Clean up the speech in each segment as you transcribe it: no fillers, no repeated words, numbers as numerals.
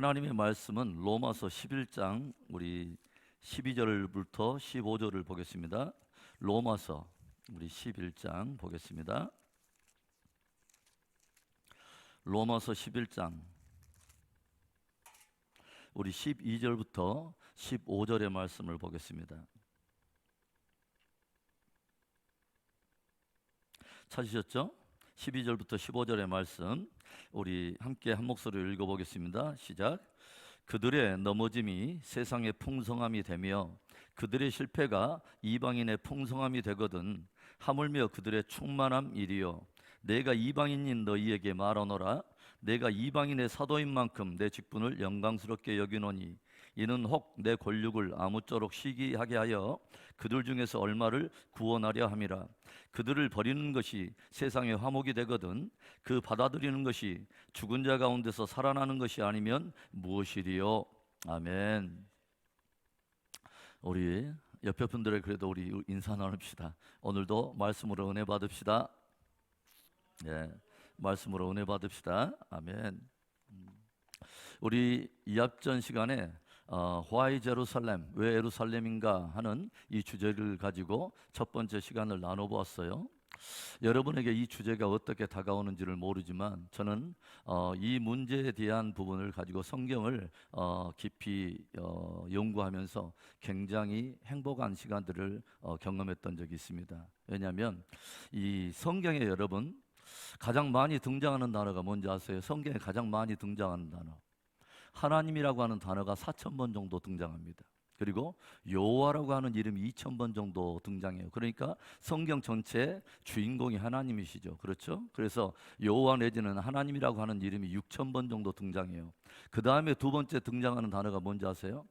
하나님의 말씀은 로마서 11장 우리 12절부터 15절을 보겠습니다. 로마서 우리 11장 보겠습니다. 로마서 11장 우리 12절부터 15절의 말씀을 보겠습니다. 찾으셨죠? 12절부터 15절의 말씀 우리 함께 한 목소리로 읽어보겠습니다. 시작. 그들의 넘어짐이 세상의 풍성함이 되며 그들의 실패가 이방인의 풍성함이 되거든 하물며 그들의 충만함 이리요 내가 이방인인 너희에게 말하노라. 내가 이방인의 사도인 만큼 내 직분을 영광스럽게 여기노니 이는 혹 내 권력을 아무쪼록 시기하게 하여 그들 중에서 얼마를 구원하려 함이라. 그들을 버리는 것이 세상의 화목이 되거든 그 받아들이는 것이 죽은 자 가운데서 살아나는 것이 아니면 무엇이리요. 아멘. 우리 옆에 분들에게 그래도 우리 인사 나눕시다. 오늘도 말씀으로 은혜 받읍시다. 네, 말씀으로 은혜 받읍시다. 아멘. 우리 이 앞전 시간에 Why 제루살렘, 왜 예루살렘인가 하는 이 주제를 가지고 첫 번째 시간을 나눠보았어요. 여러분에게 이 주제가 어떻게 다가오는지를 모르지만 저는 이 문제에 대한 부분을 가지고 성경을 깊이 연구하면서 굉장히 행복한 시간들을 경험했던 적이 있습니다. 왜냐하면 이 성경에 여러분 가장 많이 등장하는 단어가 뭔지 아세요? 성경에 가장 많이 등장하는 단어 하나님이라고 하는 단어가 4,000번 정도 등장합니다. 그리고 여호와라고 하는 이름이 2,000번 정도 등장해요. 그러니까 성경 전체의 주인공이 하나님이시죠. 그렇죠? 그래서 여호와 내지는 하나님이라고 하는 이름이 6,000번 정도 등장해요. 그 다음에 두 번째 등장하는 단어가 뭔지 아세요?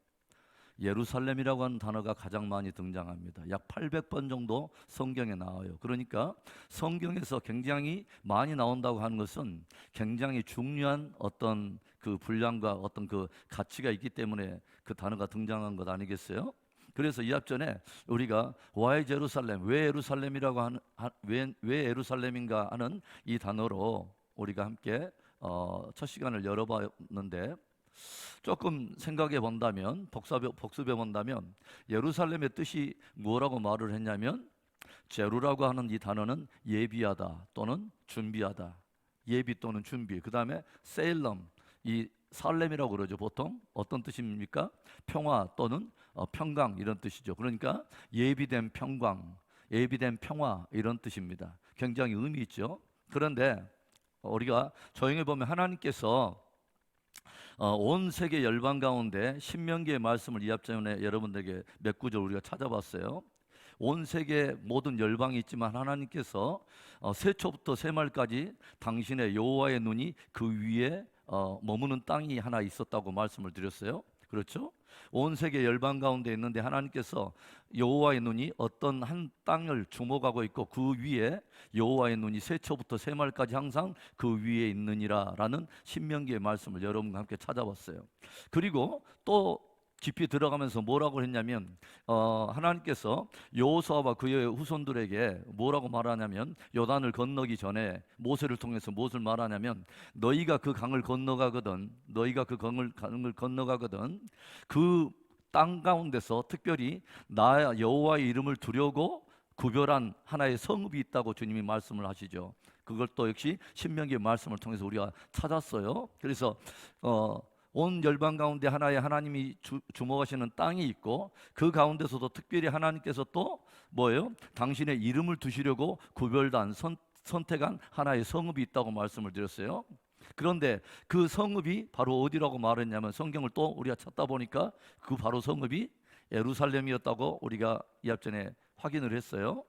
예루살렘이라고 하는 단어가 가장 많이 등장합니다. 약 800번 정도 성경에 나와요. 그러니까 성경에서 굉장히 많이 나온다고 하는 것은 굉장히 중요한 어떤 그 분량과 어떤 그 가치가 있기 때문에 그 단어가 등장한 것 아니겠어요? 그래서 이 앞전에 우리가 Why 제루살렘, 왜 예루살렘이라고 하는 왜 예루살렘인가 하는 이 단어로 우리가 함께 첫 시간을 열어봤는데 조금 생각해 본다면 복습해 본다면 예루살렘의 뜻이 뭐라고 말을 했냐면 제루라고 하는 이 단어는 예비하다 또는 준비하다, 예비 또는 준비. 그 다음에 세일럼, 이 살렘이라고 그러죠. 보통 어떤 뜻입니까? 평화 또는 평강 이런 뜻이죠. 그러니까 예비된 평강, 예비된 평화 이런 뜻입니다. 굉장히 의미 있죠. 그런데 우리가 조용히 보면 하나님께서 온 세계 열방 가운데 신명기의 말씀을 이 앞전에 여러분들에게 몇 구절 우리가 찾아봤어요. 온 세계 모든 열방이 있지만 하나님께서 세초부터 세말까지 당신의 여호와의 눈이 그 위에 머무는 땅이 하나 있었다고 말씀을 드렸어요. 그렇죠? 온 세계 열방 가운데 있는데 하나님께서 여호와의 눈이 어떤 한 땅을 주목하고 있고 그 위에 여호와의 눈이 세초부터 세말까지 항상 그 위에 있느니라라는 신명기의 말씀을 여러분과 함께 찾아봤어요. 그리고 또 깊이 들어가면서 뭐라고 했냐면 하나님께서 여호수아와 그의 후손들에게 뭐라고 말하냐면 요단을 건너기 전에 모세를 통해서 무엇을 말하냐면 너희가 그 강을 건너가거든 그 땅 가운데서 특별히 나 여호와의 이름을 두려고 구별한 하나의 성읍이 있다고 주님이 말씀을 하시죠. 그걸 또 역시 신명기의 말씀을 통해서 우리가 찾았어요. 그래서 온 열방 가운데 하나의 하나님이 주목하시는 땅이 있고 그 가운데서도 특별히 하나님께서 또 뭐예요? 당신의 이름을 두시려고 구별단 선택한 하나의 성읍이 있다고 말씀을 드렸어요. 그런데 그 성읍이 바로 어디라고 말했냐면 성경을 또 우리가 찾다 보니까 그 바로 성읍이 예루살렘이었다고 우리가 이 앞전에 확인을 했어요.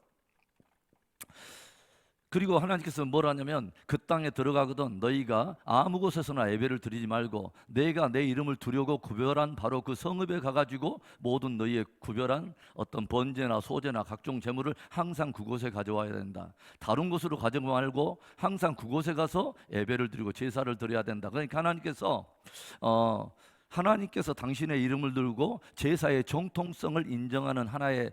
그리고 하나님께서 뭘 하냐면 그 땅에 들어가거든 너희가 아무 곳에서나 예배를 드리지 말고 내가 내 이름을 두려고 구별한 바로 그 성읍에 가가지고 모든 너희의 구별한 어떤 번제나 소제나 각종 제물을 항상 그곳에 가져와야 된다. 다른 곳으로 가져가지 말고 항상 그곳에 가서 예배를 드리고 제사를 드려야 된다. 그러니까 하나님께서 당신의 이름을 들고 제사의 정통성을 인정하는 하나의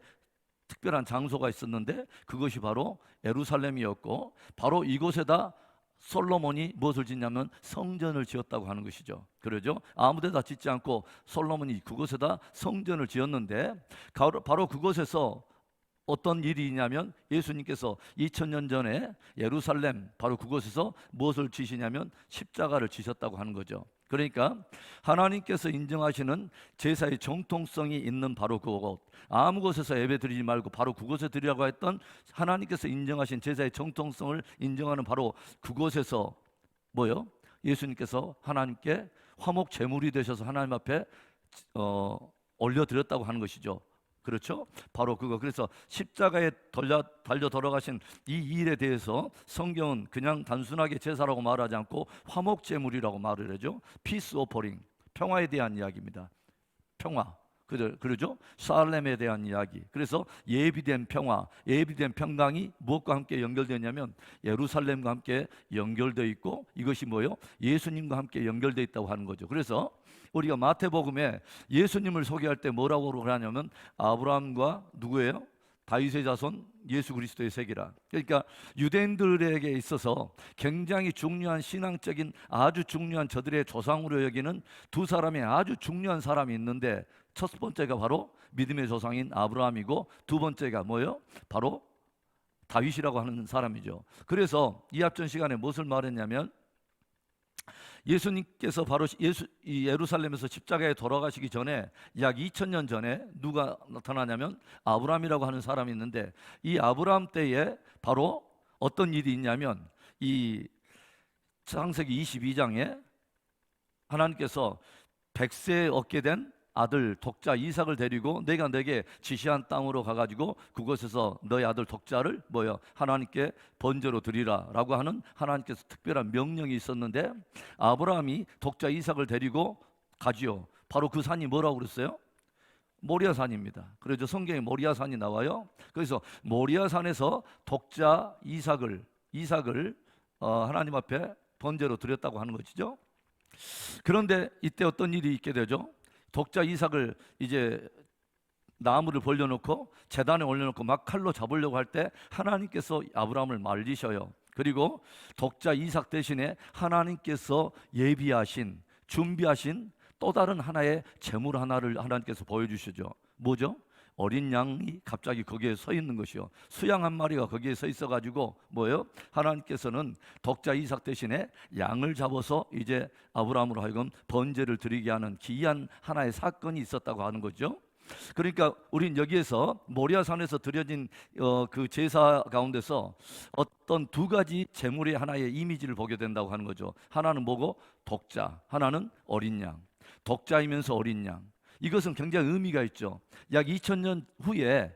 특별한 장소가 있었는데 그것이 바로 예루살렘이었고 바로 이곳에다 솔로몬이 무엇을 짓냐면 성전을 지었다고 하는 것이죠. 그러죠? 아무데다 짓지 않고 솔로몬이 그곳에다 성전을 지었는데 바로 그곳에서 어떤 일이 있냐면 예수님께서 2000년 전에 예루살렘 바로 그곳에서 무엇을 지시냐면 십자가를 지셨다고 하는 거죠. 그러니까 하나님께서 인정하시는 제사의 정통성이 있는 바로 그곳, 아무 곳에서 예배 드리지 말고 바로 그곳에 드리라고 했던 하나님께서 인정하신 제사의 정통성을 인정하는 바로 그곳에서 뭐요? 예수님께서 하나님께 화목 제물이 되셔서 하나님 앞에 올려드렸다고 하는 것이죠. 그렇죠? 바로 그거. 그래서 십자가에 달려 돌아가신 이 일에 대해서 성경은 그냥 단순하게 제사라고 말하지 않고 화목 제물이라고 말을 하죠. 피스 오퍼링, 평화에 대한 이야기입니다. 평화. 그러죠? 살렘에 대한 이야기. 그래서 예비된 평화, 예비된 평강이 무엇과 함께 연결되냐면 예루살렘과 함께 연결되어 있고, 이것이 뭐예요? 예수님과 함께 연결되어 있다고 하는 거죠. 그래서 우리가 마태복음에 예수님을 소개할 때 뭐라고 하냐면 아브라함과 누구예요? 다윗의 자손 예수 그리스도의 세계라. 그러니까 유대인들에게 있어서 굉장히 중요한 신앙적인 아주 중요한 저들의 조상으로 여기는 두 사람의 아주 중요한 사람이 있는데, 첫 번째가 바로 믿음의 조상인 아브라함이고 두 번째가 뭐예요? 바로 다윗이라고 하는 사람이죠. 그래서 이 앞전 시간에 무엇을 말했냐면 예수님께서 바로 예루살렘에서 십자가에 돌아가시기 전에 약 2000년 전에 누가 나타나냐면 아브라함이라고 하는 사람이 있는데, 이 아브라함 때에 바로 어떤 일이 있냐면 이 창세기 22장에 하나님께서 100세에 얻게 된 아들 독자 이삭을 데리고 내가 내게 지시한 땅으로 가가지고 그곳에서 너의 아들 독자를 하나님께 번제로 드리라 라고 하는 하나님께서 특별한 명령이 있었는데, 아브라함이 독자 이삭을 데리고 가지요. 바로 그 산이 뭐라고 그랬어요? 모리아산입니다. 그래서 성경에 모리아산이 나와요. 그래서 모리아산에서 독자 이삭을 하나님 앞에 번제로 드렸다고 하는 것이죠. 그런데 이때 어떤 일이 있게 되죠? 독자 이삭을 이제 나무를 벌려놓고 제단에 올려놓고 막 칼로 잡으려고 할 때 하나님께서 아브라함을 말리셔요. 그리고 독자 이삭 대신에 하나님께서 예비하신 준비하신 또 다른 하나의 제물 하나를 하나님께서 보여주시죠. 뭐죠? 어린 양이 갑자기 거기에 서 있는 것이요. 수양 한 마리가 거기에 서 있어가지고 뭐예요? 하나님께서는 독자 이삭 대신에 양을 잡아서 이제 아브라함으로 하여금 번제를 드리게 하는 기이한 하나의 사건이 있었다고 하는 거죠. 그러니까 우린 여기에서 모리아산에서 드려진 그 제사 가운데서 어떤 두 가지 제물의 하나의 이미지를 보게 된다고 하는 거죠. 하나는 뭐고? 독자, 하나는 어린 양. 독자이면서 어린 양. 이것은 굉장히 의미가 있죠. 약 2000년 후에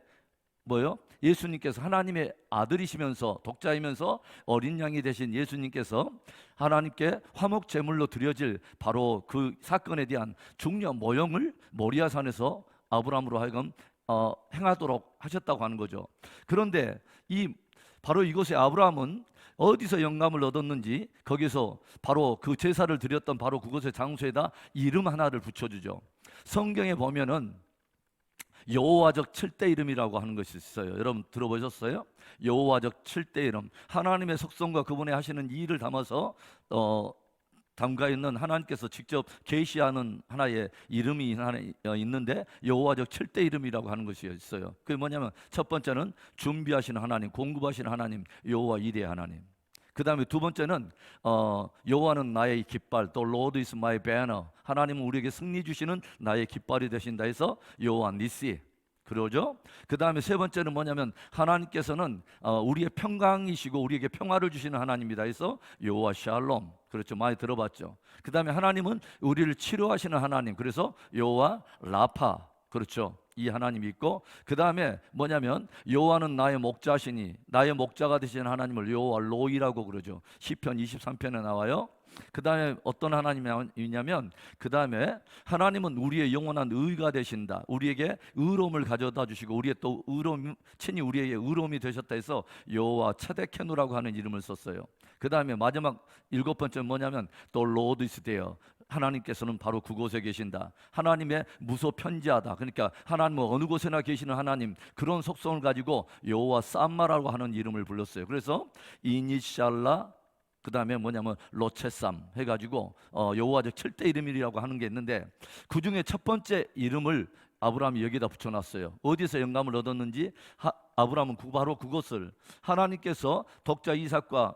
예수님께서 하나님의 아들이시면서 독자이면서 어린 양이 되신 예수님께서 하나님께 화목 제물로 드려질 바로 그 사건에 대한 중요한 모형을 모리아산에서 아브라함으로 하여금 행하도록 하셨다고 하는 거죠. 그런데 바로 이곳에 아브라함은 어디서 영감을 얻었는지 거기서 바로 그 제사를 드렸던 바로 그곳의 장소에다 이름 하나를 붙여주죠. 성경에 보면은 여호와적 7대 이름이라고 하는 것이 있어요. 여러분 들어보셨어요? 여호와적 7대 이름, 하나님의 속성과 그분의 하시는 일을 담아서 담가 있는 하나님께서 직접 계시하는 하나의 이름이 하나 있는데 여호와적 7대 이름이라고 하는 것이 있어요. 그게 뭐냐면 첫 번째는 준비하시는 하나님, 공급하시는 하나님, 여호와 이레 하나님. 그 다음에 두 번째는 여호와는 나의 깃발, 또 Lord is my banner, 하나님은 우리에게 승리 주시는 나의 깃발이 되신다 해서 여호와 니시, 그러죠? 그 다음에 세 번째는 뭐냐면 하나님께서는 우리의 평강이시고 우리에게 평화를 주시는 하나님이다 해서 여호와 샬롬, 그렇죠? 많이 들어봤죠? 그 다음에 하나님은 우리를 치료하시는 하나님, 그래서 여호와 라파, 그렇죠? 이 하나님이 있고, 그 다음에 뭐냐면 여호와는 나의 목자시니, 나의 목자가 되시는 하나님을 여호와 로이라고 그러죠. 시편 23편에 나와요. 그 다음에 어떤 하나님이냐면 그 다음에 하나님은 우리의 영원한 의가 되신다, 우리에게 의로움을 가져다 주시고 우리의 또 의로움, 친히 우리에게 의로움이 되셨다 해서 여호와 차데케누라고 하는 이름을 썼어요. 그 다음에 마지막 일곱 번째는 뭐냐면 또 로드 이스 데어, 하나님께서는 바로 그곳에 계신다, 하나님의 무소 편지하다, 그러니까 하나님은 어느 곳에나 계시는 하나님, 그런 속성을 가지고 여호와 쌈마라고 하는 이름을 불렀어요. 그래서 이니샬라 그 다음에 뭐냐면 로체삼 해가지고 여호와적 7대 이름이라고 하는 게 있는데, 그 중에 첫 번째 이름을 아브라함이 여기다 붙여놨어요. 어디서 영감을 얻었는지, 아브라함은 바로 그것을 하나님께서 독자 이삭의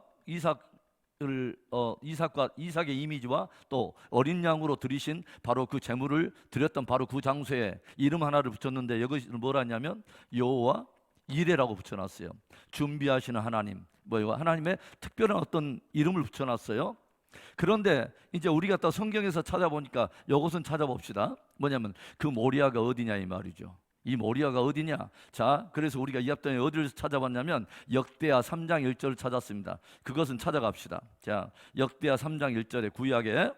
이미지와 또 어린 양으로 드리신 바로 그 제물을 드렸던 바로 그 장소에 이름 하나를 붙였는데, 여기서 뭐라 하냐면 여호와 이레라고 붙여놨어요. 준비하시는 하나님, 하나님의 특별한 어떤 이름을 붙여놨어요. 그런데 이제 우리가 또 성경에서 찾아보니까 이것은 찾아봅시다. 뭐냐면 그 모리아가 어디냐 이 말이죠. 이 모리아가 어디냐? 자, 그래서 우리가 이 앞전에 어디를 찾아봤냐면 역대하 3장 1절을 찾았습니다. 그것은 찾아갑시다. 자, 역대하 3장 1절에 구약에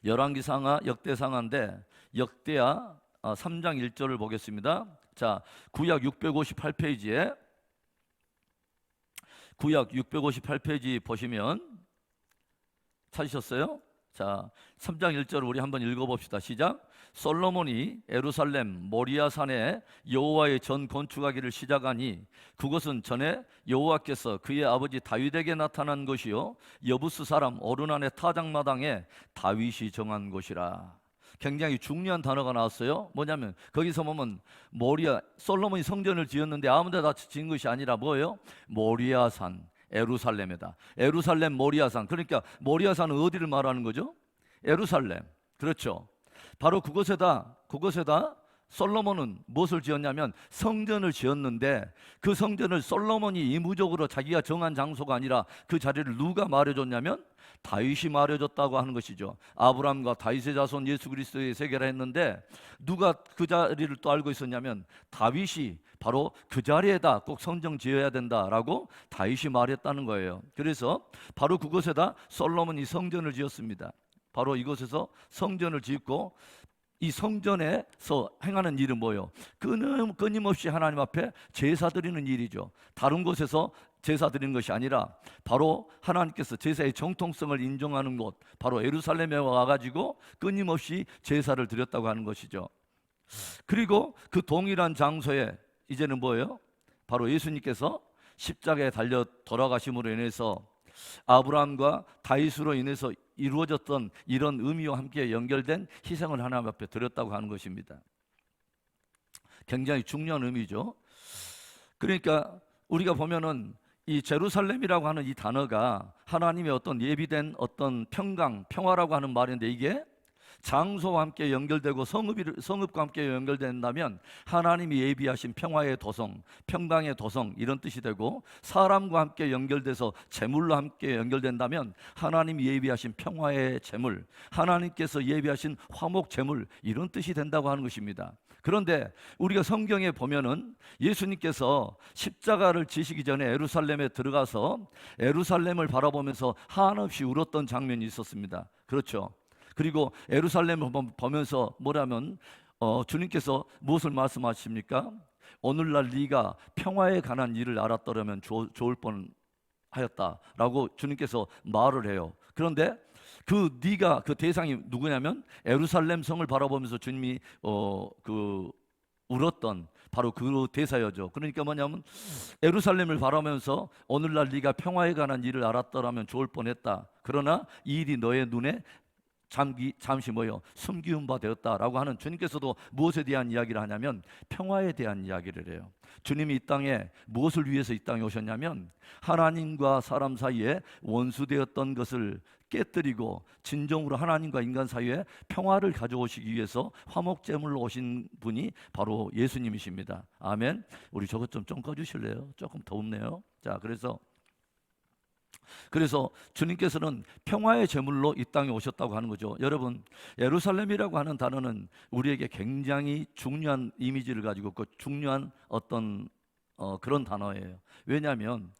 열왕기상하 역대상하인데 역대하 3장 1절을 보겠습니다. 자, 구약 658페이지에 구약 658페이지 보시면 찾으셨어요? 자, 3장 1절을 우리 한번 읽어봅시다. 시작. 솔로몬이 예루살렘 모리아산에 여호와의 전 건축하기를 시작하니 그것은 전에 여호와께서 그의 아버지 다윗에게 나타난 것이요 여부스 사람 오르난의 타작마당에 다윗이 정한 곳이라. 굉장히 중요한 단어가 나왔어요. 뭐냐면 거기서 보면 솔로몬이 성전을 지었는데 아무 데나 지은 것이 아니라 뭐예요? 모리아산 예루살렘이다. 예루살렘 모리아산. 그러니까 모리아산은 어디를 말하는 거죠? 예루살렘. 그렇죠. 바로 그곳에다 솔로몬은 무엇을 지었냐면 성전을 지었는데, 그 성전을 솔로몬이 이무적으로 자기가 정한 장소가 아니라 그 자리를 누가 말해줬냐면 다윗이 말해줬다고 하는 것이죠. 아브라함과 다윗의 자손 예수 그리스도의 세계라 했는데, 누가 그 자리를 또 알고 있었냐면 다윗이 바로 그 자리에다 꼭 성전 지어야 된다라고 다윗이 말했다는 거예요. 그래서 바로 그곳에다 솔로몬이 성전을 지었습니다. 바로 이곳에서 성전을 짓고, 이 성전에서 행하는 일은 뭐예요? 끊임없이 하나님 앞에 제사 드리는 일이죠. 다른 곳에서 제사 드리는 것이 아니라 바로 하나님께서 제사의 정통성을 인정하는 곳, 바로 예루살렘에 와가지고 끊임없이 제사를 드렸다고 하는 것이죠. 그리고 그 동일한 장소에 이제는 뭐예요? 바로 예수님께서 십자가에 달려 돌아가심으로 인해서 아브라함과 다윗으로 인해서 이루어졌던 이런 의미와 함께 연결된 희생을 하나님 앞에 드렸다고 하는 것입니다. 굉장히 중요한 의미죠. 그러니까 우리가 보면은 이 제루살렘이라고 하는 이 단어가 하나님의 어떤 예비된 어떤 평화라고 하는 말인데, 이게 장소와 함께 연결되고 성읍과 함께 연결된다면 하나님이 예비하신 평화의 도성, 평강의 도성 이런 뜻이 되고, 사람과 함께 연결돼서 제물로 함께 연결된다면 하나님이 예비하신 평화의 제물, 하나님께서 예비하신 화목 제물 이런 뜻이 된다고 하는 것입니다. 그런데 우리가 성경에 보면은 예수님께서 십자가를 지시기 전에 예루살렘에 들어가서 예루살렘을 바라보면서 한없이 울었던 장면이 있었습니다. 그렇죠. 그리고 예루살렘을 보면서 뭐라면 주님께서 무엇을 말씀하십니까? 오늘날 네가 평화에 관한 일을 알았더라면 좋을 뻔하였다라고 주님께서 말을 해요. 그런데 그 대상이 누구냐면 예루살렘 성을 바라보면서 주님이 울었던 바로 그 대사여죠. 그러니까 뭐냐면 예루살렘을 바라보면서 오늘날 네가 평화에 관한 일을 알았더라면 좋을 뻔했다. 그러나 이 일이 너의 눈에 잠시 숨기운 바 되었다라고 하는, 주님께서도 무엇에 대한 이야기를 하냐면 평화에 대한 이야기를 해요. 주님이 이 땅에 무엇을 위해서 이 땅에 오셨냐면 하나님과 사람 사이에 원수되었던 것을 깨뜨리고 진정으로 하나님과 인간 사이에 평화를 가져오시기 위해서 화목제물로 오신 분이 바로 예수님이십니다. 아멘. 우리 저것 좀 꺼주실래요? 조금 덥네요. 자, 그래서 주님께서는 평화의 제물로 이 땅에 오셨다고 하는 거죠. 여러분, 예루살렘이라고 하는 단어는 우리에게 굉장히 중요한 이미지를 가지고 있고 중요한 어떤 그런 단어예요. 왜냐하면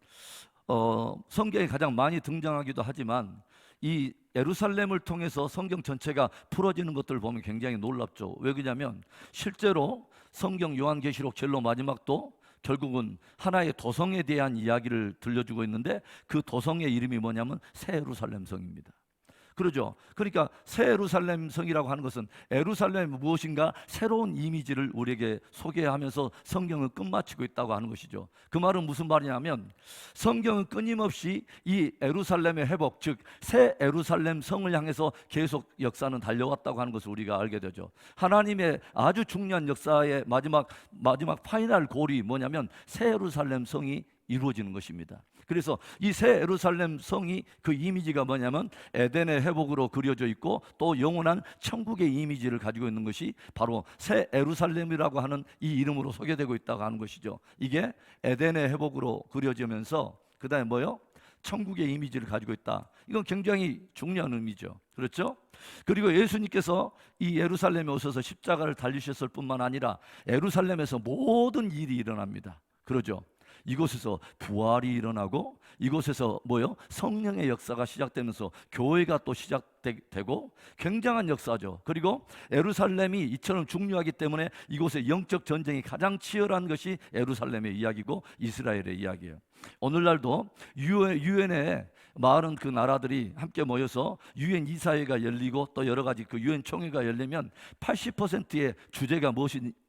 성경에 가장 많이 등장하기도 하지만 이 예루살렘을 통해서 성경 전체가 풀어지는 것들을 보면 굉장히 놀랍죠. 왜 그러냐면 실제로 성경 요한계시록 제일 마지막도 결국은 하나의 도성에 대한 이야기를 들려주고 있는데, 그 도성의 이름이 뭐냐면 새 예루살렘 성입니다. 그러죠. 그러니까 새 예루살렘 성이라고 하는 것은 예루살렘이 무엇인가 새로운 이미지를 우리에게 소개하면서 성경을 끝마치고 있다고 하는 것이죠. 그 말은 무슨 말이냐면 성경은 끊임없이 이 예루살렘의 회복, 즉 새 예루살렘 성을 향해서 계속 역사는 달려왔다고 하는 것을 우리가 알게 되죠. 하나님의 아주 중요한 역사의 마지막 파이널 골이 뭐냐면 새 예루살렘 성이 이루어지는 것입니다. 그래서 이 새 예루살렘 성이 그 이미지가 뭐냐면 에덴의 회복으로 그려져 있고 또 영원한 천국의 이미지를 가지고 있는 것이 바로 새 예루살렘이라고 하는 이 이름으로 소개되고 있다고 하는 것이죠. 이게 에덴의 회복으로 그려지면서 그 다음에 뭐요? 천국의 이미지를 가지고 있다. 이건 굉장히 중요한 의미죠. 그렇죠? 그리고 예수님께서 이 예루살렘에 오셔서 십자가를 달리셨을 뿐만 아니라 예루살렘에서 모든 일이 일어납니다. 그러죠? 이곳에서 부활이 일어나고 이곳에서 뭐요? 성령의 역사가 시작되면서 교회가 또 시작되고 굉장한 역사죠. 그리고 예루살렘이 이처럼 중요하기 때문에 이곳의 영적 전쟁이 가장 치열한 것이 예루살렘의 이야기고 이스라엘의 이야기예요. 오늘날도 유엔에 많은 그 나라들이 함께 모여서 유엔 이사회가 열리고 또 여러 가지 그 유엔 총회가 열리면 80%의 주제가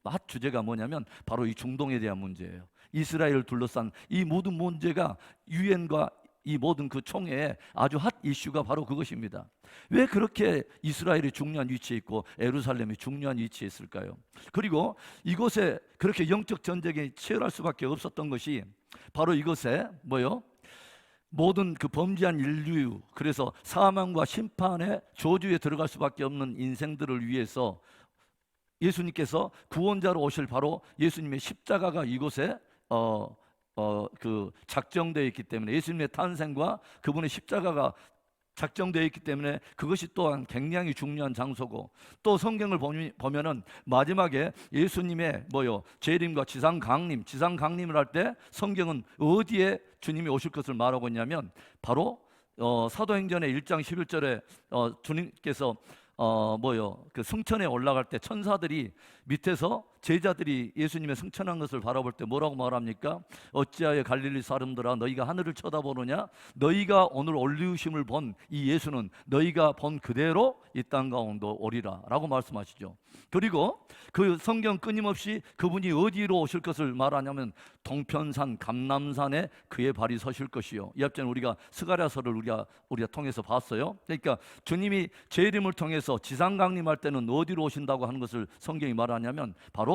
핫 주제가 뭐냐면 바로 이 중동에 대한 문제예요. 이스라엘을 둘러싼 이 모든 문제가 유엔과 이 모든 그 총회의 아주 핫 이슈가 바로 그것입니다. 왜 그렇게 이스라엘이 중요한 위치에 있고 예루살렘이 중요한 위치에 있을까요? 그리고 이곳에 그렇게 영적 전쟁이 치열할 수밖에 없었던 것이 바로 이것에 뭐요? 모든 그 범죄한 인류, 그래서 사망과 심판의 저주에 들어갈 수밖에 없는 인생들을 위해서 예수님께서 구원자로 오실 바로 예수님의 십자가가 이곳에 그 작정되어 있기 때문에 예수님의 탄생과 그분의 십자가가 작정되어 있기 때문에 그것이 또한 굉장히 중요한 장소고 또 성경을 보면은 마지막에 예수님의 재림과 지상 강림을 할 때 성경은 어디에 주님이 오실 것을 말하고 있냐면 바로 사도행전의 1장 11절에 주님께서 그 승천에 올라갈 때 천사들이 밑에서 제자들이 예수님의 승천한 것을 바라볼 때 뭐라고 말합니까? 어찌하여 갈릴리 사람들아 너희가 하늘을 쳐다보느냐? 너희가 오늘 올리우심을 본 이 예수는 너희가 본 그대로 이 땅 가운데 오리라 라고 말씀하시죠. 그리고 그 성경 끊임없이 그분이 어디로 오실 것을 말하냐면 동편산 감람산에 그의 발이 서실 것이요. 이 앞전에 우리가 스가랴서를 우리가 통해서 봤어요. 그러니까 주님이 재림을 통해서 지상 강림할 때는 어디로 오신다고 하는 것을 성경이 말하냐면 바로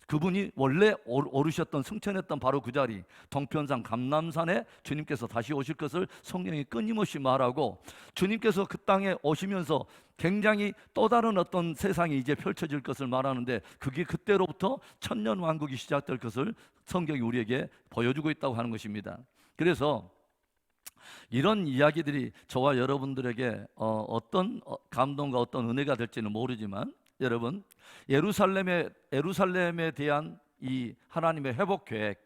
그분이 원래 오르셨던 승천했던 바로 그 자리 동편산 감람산에 주님께서 다시 오실 것을 성경이 끊임없이 말하고 주님께서 그 땅에 오시면서 굉장히 또 다른 어떤 세상이 이제 펼쳐질 것을 말하는데 그게 그때로부터 천년 왕국이 시작될 것을 성경이 우리에게 보여주고 있다고 하는 것입니다. 그래서 이런 이야기들이 저와 여러분들에게 어떤 감동과 어떤 은혜가 될지는 모르지만 여러분 예루살렘에 대한 이 하나님의 회복 계획,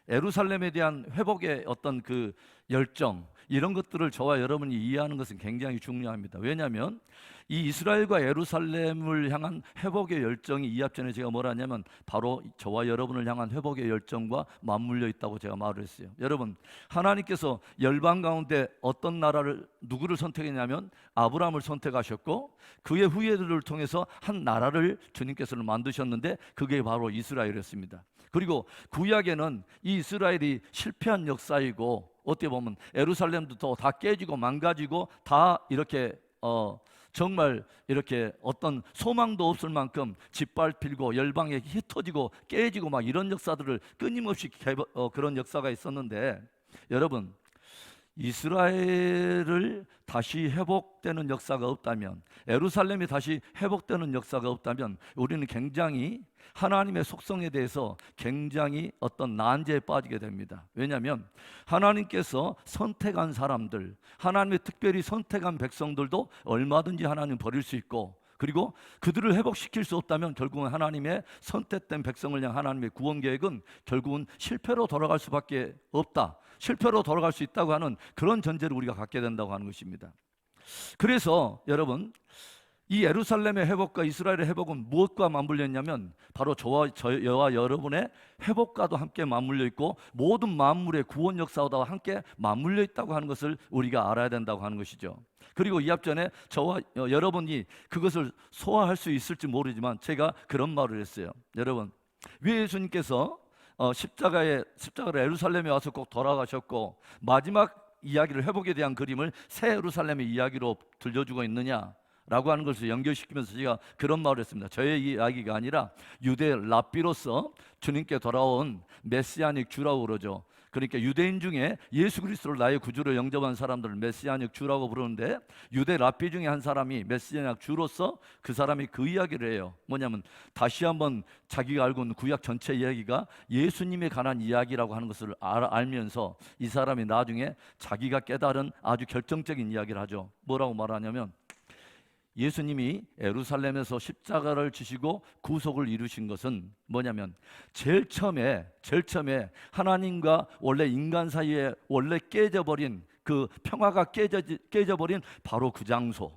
예루살렘에 대한 회복의 어떤 그 열정 이런 것들을 저와 여러분이 이해하는 것은 굉장히 중요합니다. 왜냐하면 이 이스라엘과 예루살렘을 향한 회복의 열정이 이 앞전에 제가 뭐라 하냐면 바로 저와 여러분을 향한 회복의 열정과 맞물려 있다고 제가 말을 했어요. 여러분 하나님께서 열방 가운데 어떤 나라를 누구를 선택했냐면 아브라함을 선택하셨고 그의 후예들을 통해서 한 나라를 주님께서는 만드셨는데 그게 바로 이스라엘이었습니다. 그리고 구약에는 이 이스라엘이 실패한 역사이고 어떻게 보면 예루살렘도 다 깨지고 망가지고 다 이렇게 정말 이렇게 어떤 소망도 없을 만큼 짓밟히고 열방에 흩어지고 깨지고 막 이런 역사들을 끊임없이 그런 역사가 있었는데 여러분 이스라엘을 다시 회복되는 역사가 없다면 예루살렘이 다시 회복되는 역사가 없다면 우리는 굉장히 하나님의 속성에 대해서 굉장히 어떤 난제에 빠지게 됩니다. 왜냐하면 하나님께서 선택한 사람들 하나님의 특별히 선택한 백성들도 얼마든지 하나님 버릴 수 있고 그리고 그들을 회복시킬 수 없다면 결국은 하나님의 선택된 백성을 향한 하나님의 구원 계획은 결국은 실패로 돌아갈 수밖에 없다. 실패로 돌아갈 수 있다고 하는 그런 전제를 우리가 갖게 된다고 하는 것입니다. 그래서 여러분 이 예루살렘의 회복과 이스라엘의 회복은 무엇과 맞물려 있냐면 바로 저와 여러분의 회복과도 함께 맞물려 있고 모든 만물의 구원 역사와 함께 맞물려 있다고 하는 것을 우리가 알아야 된다고 하는 것이죠. 그리고 이 앞전에 저와 여러분이 그것을 소화할 수 있을지 모르지만 제가 그런 말을 했어요. 여러분, 왜 예수님께서 십자가를 예루살렘에 와서 꼭 돌아가셨고 마지막 이야기를, 회복에 대한 그림을 새 예루살렘의 이야기로 들려주고 있느냐 라고 하는 것을 연결시키면서 제가 그런 말을 했습니다. 저의 이야기가 아니라 유대 랍비로서 주님께 돌아온 메시아닉 주라고 그러죠. 그러니까 유대인 중에 예수 그리스도를 나의 구주로 영접한 사람들을 메시아닉 주라고 부르는데, 유대 랍비 중에 한 사람이 메시아닉 주로서 그 사람이 그 이야기를 해요. 뭐냐면 다시 한번 자기가 알고 있는 구약 전체 이야기가 예수님에 관한 이야기라고 하는 것을 알면서 이 사람이 나중에 자기가 깨달은 아주 결정적인 이야기를 하죠. 뭐라고 말하냐면, 예수님이 예루살렘에서 십자가를 지시고 구속을 이루신 것은 뭐냐면 제일 처음에 하나님과 원래 인간 사이에 원래 깨져버린 그 평화가 깨져버린 바로 그 장소,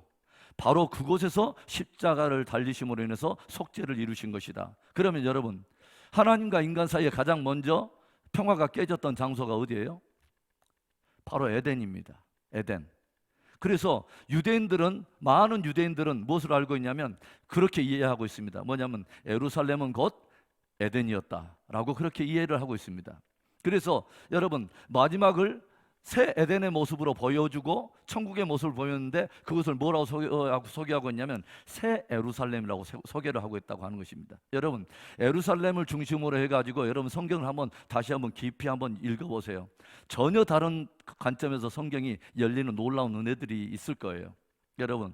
바로 그곳에서 십자가를 달리심으로 인해서 속죄를 이루신 것이다. 그러면 여러분, 하나님과 인간 사이에 가장 먼저 평화가 깨졌던 장소가 어디예요? 바로 에덴입니다. 에덴. 그래서 많은 유대인들은 무엇을 알고 있냐면 그렇게 이해하고 있습니다. 뭐냐면 예루살렘은 곧 에덴이었다라고 그렇게 이해를 하고 있습니다. 그래서 여러분, 마지막을 새 에덴의 모습으로 보여주고 천국의 모습을 보였는데 그것을 뭐라고 소개하고 있냐면 새 예루살렘이라고 소개를 하고 있다고 하는 것입니다. 여러분, 예루살렘을 중심으로 해가지고 여러분 성경을 다시 한번 깊이 한번 읽어보세요. 전혀 다른 관점에서 성경이 열리는 놀라운 은혜들이 있을 거예요. 여러분,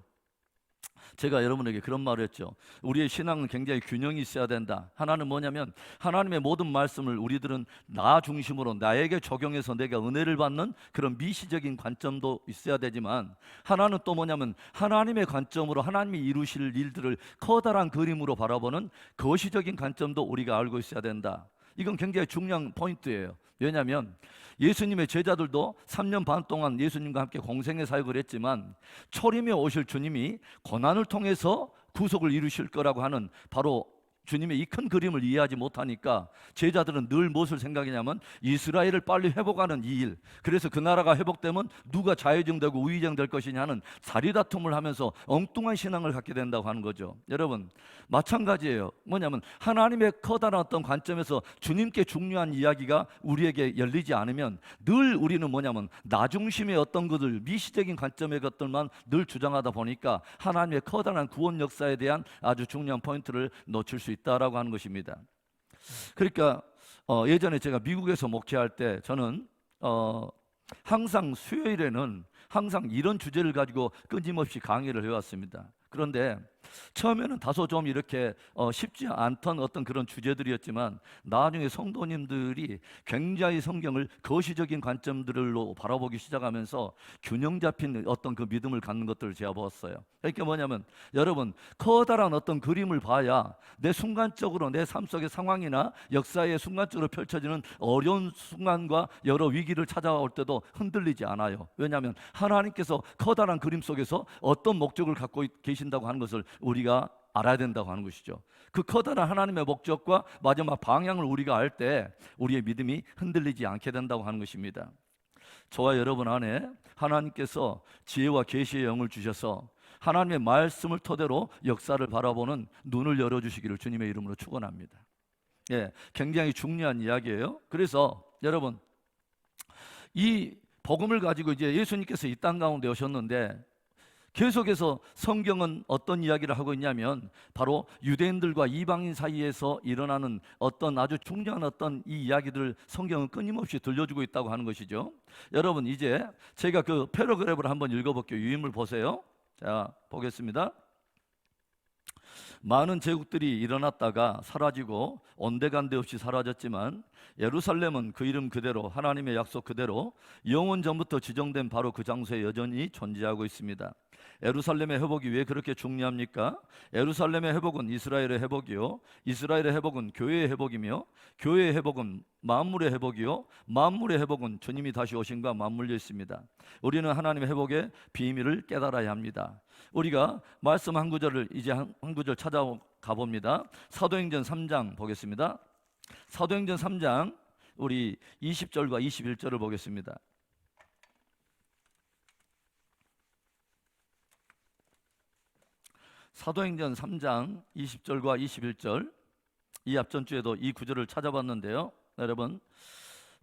제가 여러분에게 그런 말을 했죠. 우리의 신앙은 굉장히 균형이 있어야 된다. 하나는 뭐냐면 하나님의 모든 말씀을 우리들은 나 중심으로 나에게 적용해서 내가 은혜를 받는 그런 미시적인 관점도 있어야 되지만, 하나는 또 뭐냐면 하나님의 관점으로 하나님이 이루실 일들을 커다란 그림으로 바라보는 거시적인 관점도 우리가 알고 있어야 된다. 이건 굉장히 중요한 포인트예요. 왜냐하면 예수님의 제자들도 3년 반 동안 예수님과 함께 공생의 사역을 했지만 초림에 오실 주님이 고난을 통해서 구속을 이루실 거라고 하는 바로 주님의 이 큰 그림을 이해하지 못하니까 제자들은 늘 무엇을 생각했냐면 이스라엘을 빨리 회복하는 이 일, 그래서 그 나라가 회복되면 누가 좌회전되고 우회전될 것이냐는 사리다툼을 하면서 엉뚱한 신앙을 갖게 된다고 하는 거죠. 여러분, 마찬가지예요. 뭐냐면 하나님의 커다란 어떤 관점에서 주님께 중요한 이야기가 우리에게 열리지 않으면 늘 우리는 뭐냐면 나 중심의 어떤 것들, 미시적인 관점의 것들만 늘 주장하다 보니까 하나님의 커다란 구원 역사에 대한 아주 중요한 포인트를 놓칠 수 있다라고 하는 것입니다. 그러니까 예전에 제가 미국에서 목회할 때 저는 항상 수요일에는 항상 이런 주제를 가지고 끊임없이 강의를 해왔습니다. 그런데 처음에는 다소 좀 이렇게 쉽지 않던 어떤 그런 주제들이었지만 나중에 성도님들이 굉장히 성경을 거시적인 관점들로 바라보기 시작하면서 균형 잡힌 어떤 그 믿음을 갖는 것들을 제가 보았어요. 그러니까 뭐냐면 여러분, 커다란 어떤 그림을 봐야 내 순간적으로 내 삶 속의 상황이나 역사에 순간적으로 펼쳐지는 어려운 순간과 여러 위기를 찾아올 때도 흔들리지 않아요. 왜냐하면 하나님께서 커다란 그림 속에서 어떤 목적을 갖고 계신다고 하는 것을 우리가 알아야 된다고 하는 것이죠. 그 커다란 하나님의 목적과 마지막 방향을 우리가 알 때 우리의 믿음이 흔들리지 않게 된다고 하는 것입니다. 저와 여러분 안에 하나님께서 지혜와 계시의 영을 주셔서 하나님의 말씀을 토대로 역사를 바라보는 눈을 열어주시기를 주님의 이름으로 축원합니다. 굉장히 중요한 이야기예요. 그래서 여러분, 이 복음을 가지고 이제 예수님께서 이 땅 가운데 오셨는데 계속해서 성경은 어떤 이야기를 하고 있냐면 바로 유대인들과 이방인 사이에서 일어나는 어떤 아주 중요한 어떤 이 이야기들을 성경은 끊임없이 들려주고 있다고 하는 것이죠. 여러분, 이제 제가 그 패러그래프를 한번 읽어볼게요. 유인물 보세요. 자, 보겠습니다. 많은 제국들이 일어났다가 사라지고 온데간데 없이 사라졌지만 예루살렘은 그 이름 그대로 하나님의 약속 그대로 영원 전부터 지정된 바로 그 장소에 여전히 존재하고 있습니다. 예루살렘의 회복이 왜 그렇게 중요합니까? 예루살렘의 회복은 이스라엘의 회복이요, 이스라엘의 회복은 교회의 회복이며 교회의 회복은 만물의 회복이요, 만물의 회복은 주님이 다시 오심과 맞물려 있습니다. 우리는 하나님의 회복의 비밀을 깨달아야 합니다. 우리가 말씀 한 구절을 이제 한 구절 찾아가 봅니다. 사도행전 3장 보겠습니다. 사도행전 3장 우리 20절과 21절을 보겠습니다. 사도행전 3장 20절과 21절, 이 앞전 주에도 이 구절을 찾아봤는데요. 여러분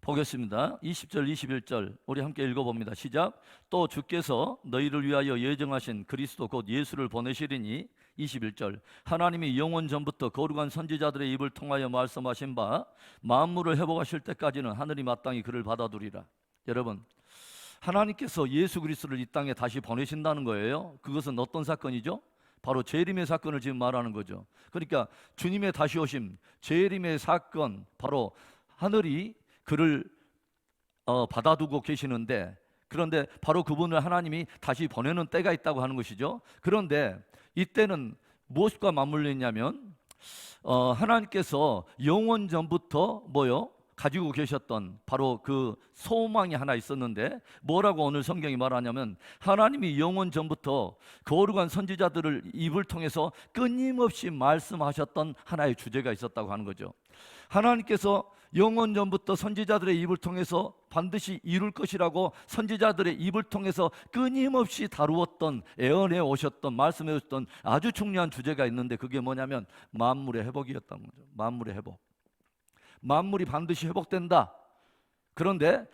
보겠습니다. 20절 21절 우리 함께 읽어봅니다. 시작. 또 주께서 너희를 위하여 예정하신 그리스도 곧 예수를 보내시리니 21절 하나님이 영원 전부터 거룩한 선지자들의 입을 통하여 말씀하신 바 만물을 회복하실 때까지는 하늘이 마땅히 그를 받아두리라. 여러분, 하나님께서 예수 그리스도를 이 땅에 다시 보내신다는 거예요. 그것은 어떤 사건이죠? 바로 재림의 사건을 지금 말하는 거죠. 그러니까 주님의 다시 오심, 재림의 사건, 바로 하늘이 그를 받아두고 계시는데, 그런데 바로 그분을 하나님이 다시 보내는 때가 있다고 하는 것이죠. 그런데 이때는 무엇과 맞물려 있냐면 하나님께서 영원 전부터 가지고 계셨던 바로 그 소망이 하나 있었는데, 뭐라고 오늘 성경이 말하냐면 하나님이 영원 전부터 거룩한 선지자들을 입을 통해서 끊임없이 말씀하셨던 하나의 주제가 있었다고 하는 거죠. 하나님께서 영원 전부터 선지자들의 입을 통해서 반드시 이룰 것이라고 선지자들의 입을 통해서 끊임없이 다루었던, 애언해 오셨던, 말씀해 오셨던 아주 중요한 주제가 있는데, 그게 뭐냐면 만물의 회복이었다는 거죠. 만물의 회복. 만물이 반드시 회복된다. 그런데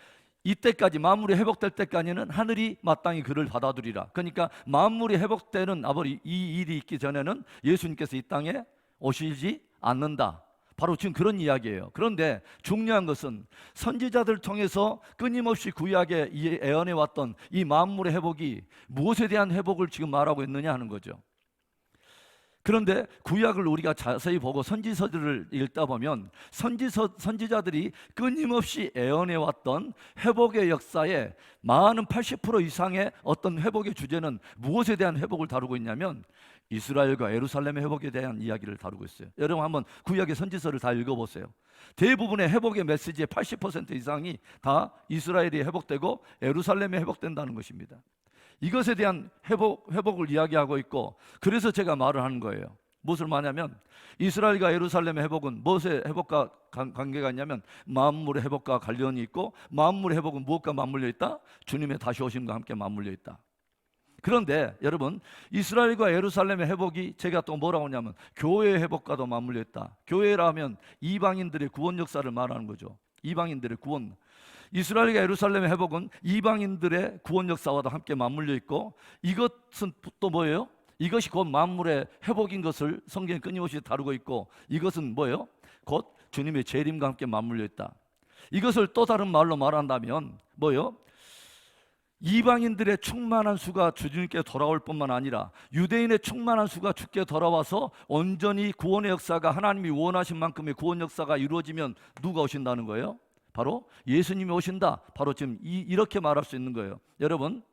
이때까지, 만물이 회복될 때까지는 하늘이 마땅히 그를 받아두리라. 그러니까 만물이 회복되는 이 일이 있기 전에는 예수님께서 이 땅에 오시지 않는다. 바로 지금 그런 이야기예요. 그런데 중요한 것은 선지자들 통해서 끊임없이 구약에 애언해 왔던 이 만물의 회복이 무엇에 대한 회복을 지금 말하고 있느냐 하는 거죠. 그런데 구약을 우리가 자세히 보고 선지서들을 읽다 보면 선지자들이 끊임없이 애언해 왔던 회복의 역사에 많은 80% 이상의 어떤 회복의 주제는 무엇에 대한 회복을 다루고 있냐면 이스라엘과 예루살렘의 회복에 대한 이야기를 다루고 있어요. 여러분 한번 구약의 선지서를 다 읽어보세요. 대부분의 회복의 메시지의 80% 이상이 다 이스라엘이 회복되고 예루살렘이 회복된다는 것입니다. 이것에 대한 회복을 이야기하고 있고, 그래서 제가 말을 하는 거예요. 무엇을 말하냐면 이스라엘과 예루살렘의 회복은 무엇의 회복과 관계가 있냐면 만물의 회복과 관련이 있고, 만물의 회복은 무엇과 맞물려 있다? 주님의 다시 오심과 함께 맞물려 있다. 그런데 여러분, 이스라엘과 예루살렘의 회복이 제가 또 뭐라고 하냐면 교회의 회복과도 맞물려 있다. 교회라면 이방인들의 구원 역사를 말하는 거죠. 이방인들의 구원. 이스라엘과 예루살렘의 회복은 이방인들의 구원 역사와도 함께 맞물려 있고, 이것은 또 뭐예요? 이것이 곧 만물의 회복인 것을 성경이 끊임없이 다루고 있고, 이것은 뭐예요? 곧 주님의 재림과 함께 맞물려 있다. 이것을 또 다른 말로 말한다면 뭐예요? 이방인들의 충만한 수가 주님께 돌아올 뿐만 아니라 유대인의 충만한 수가 주께 돌아와서 온전히 구원의 역사가, 하나님이 원하신 만큼의 구원 역사가 이루어지면 누가 오신다는 거예요? 바로 예수님이 오신다. 바로 지금 이렇게 말할 수 있는 거예요. 여러분,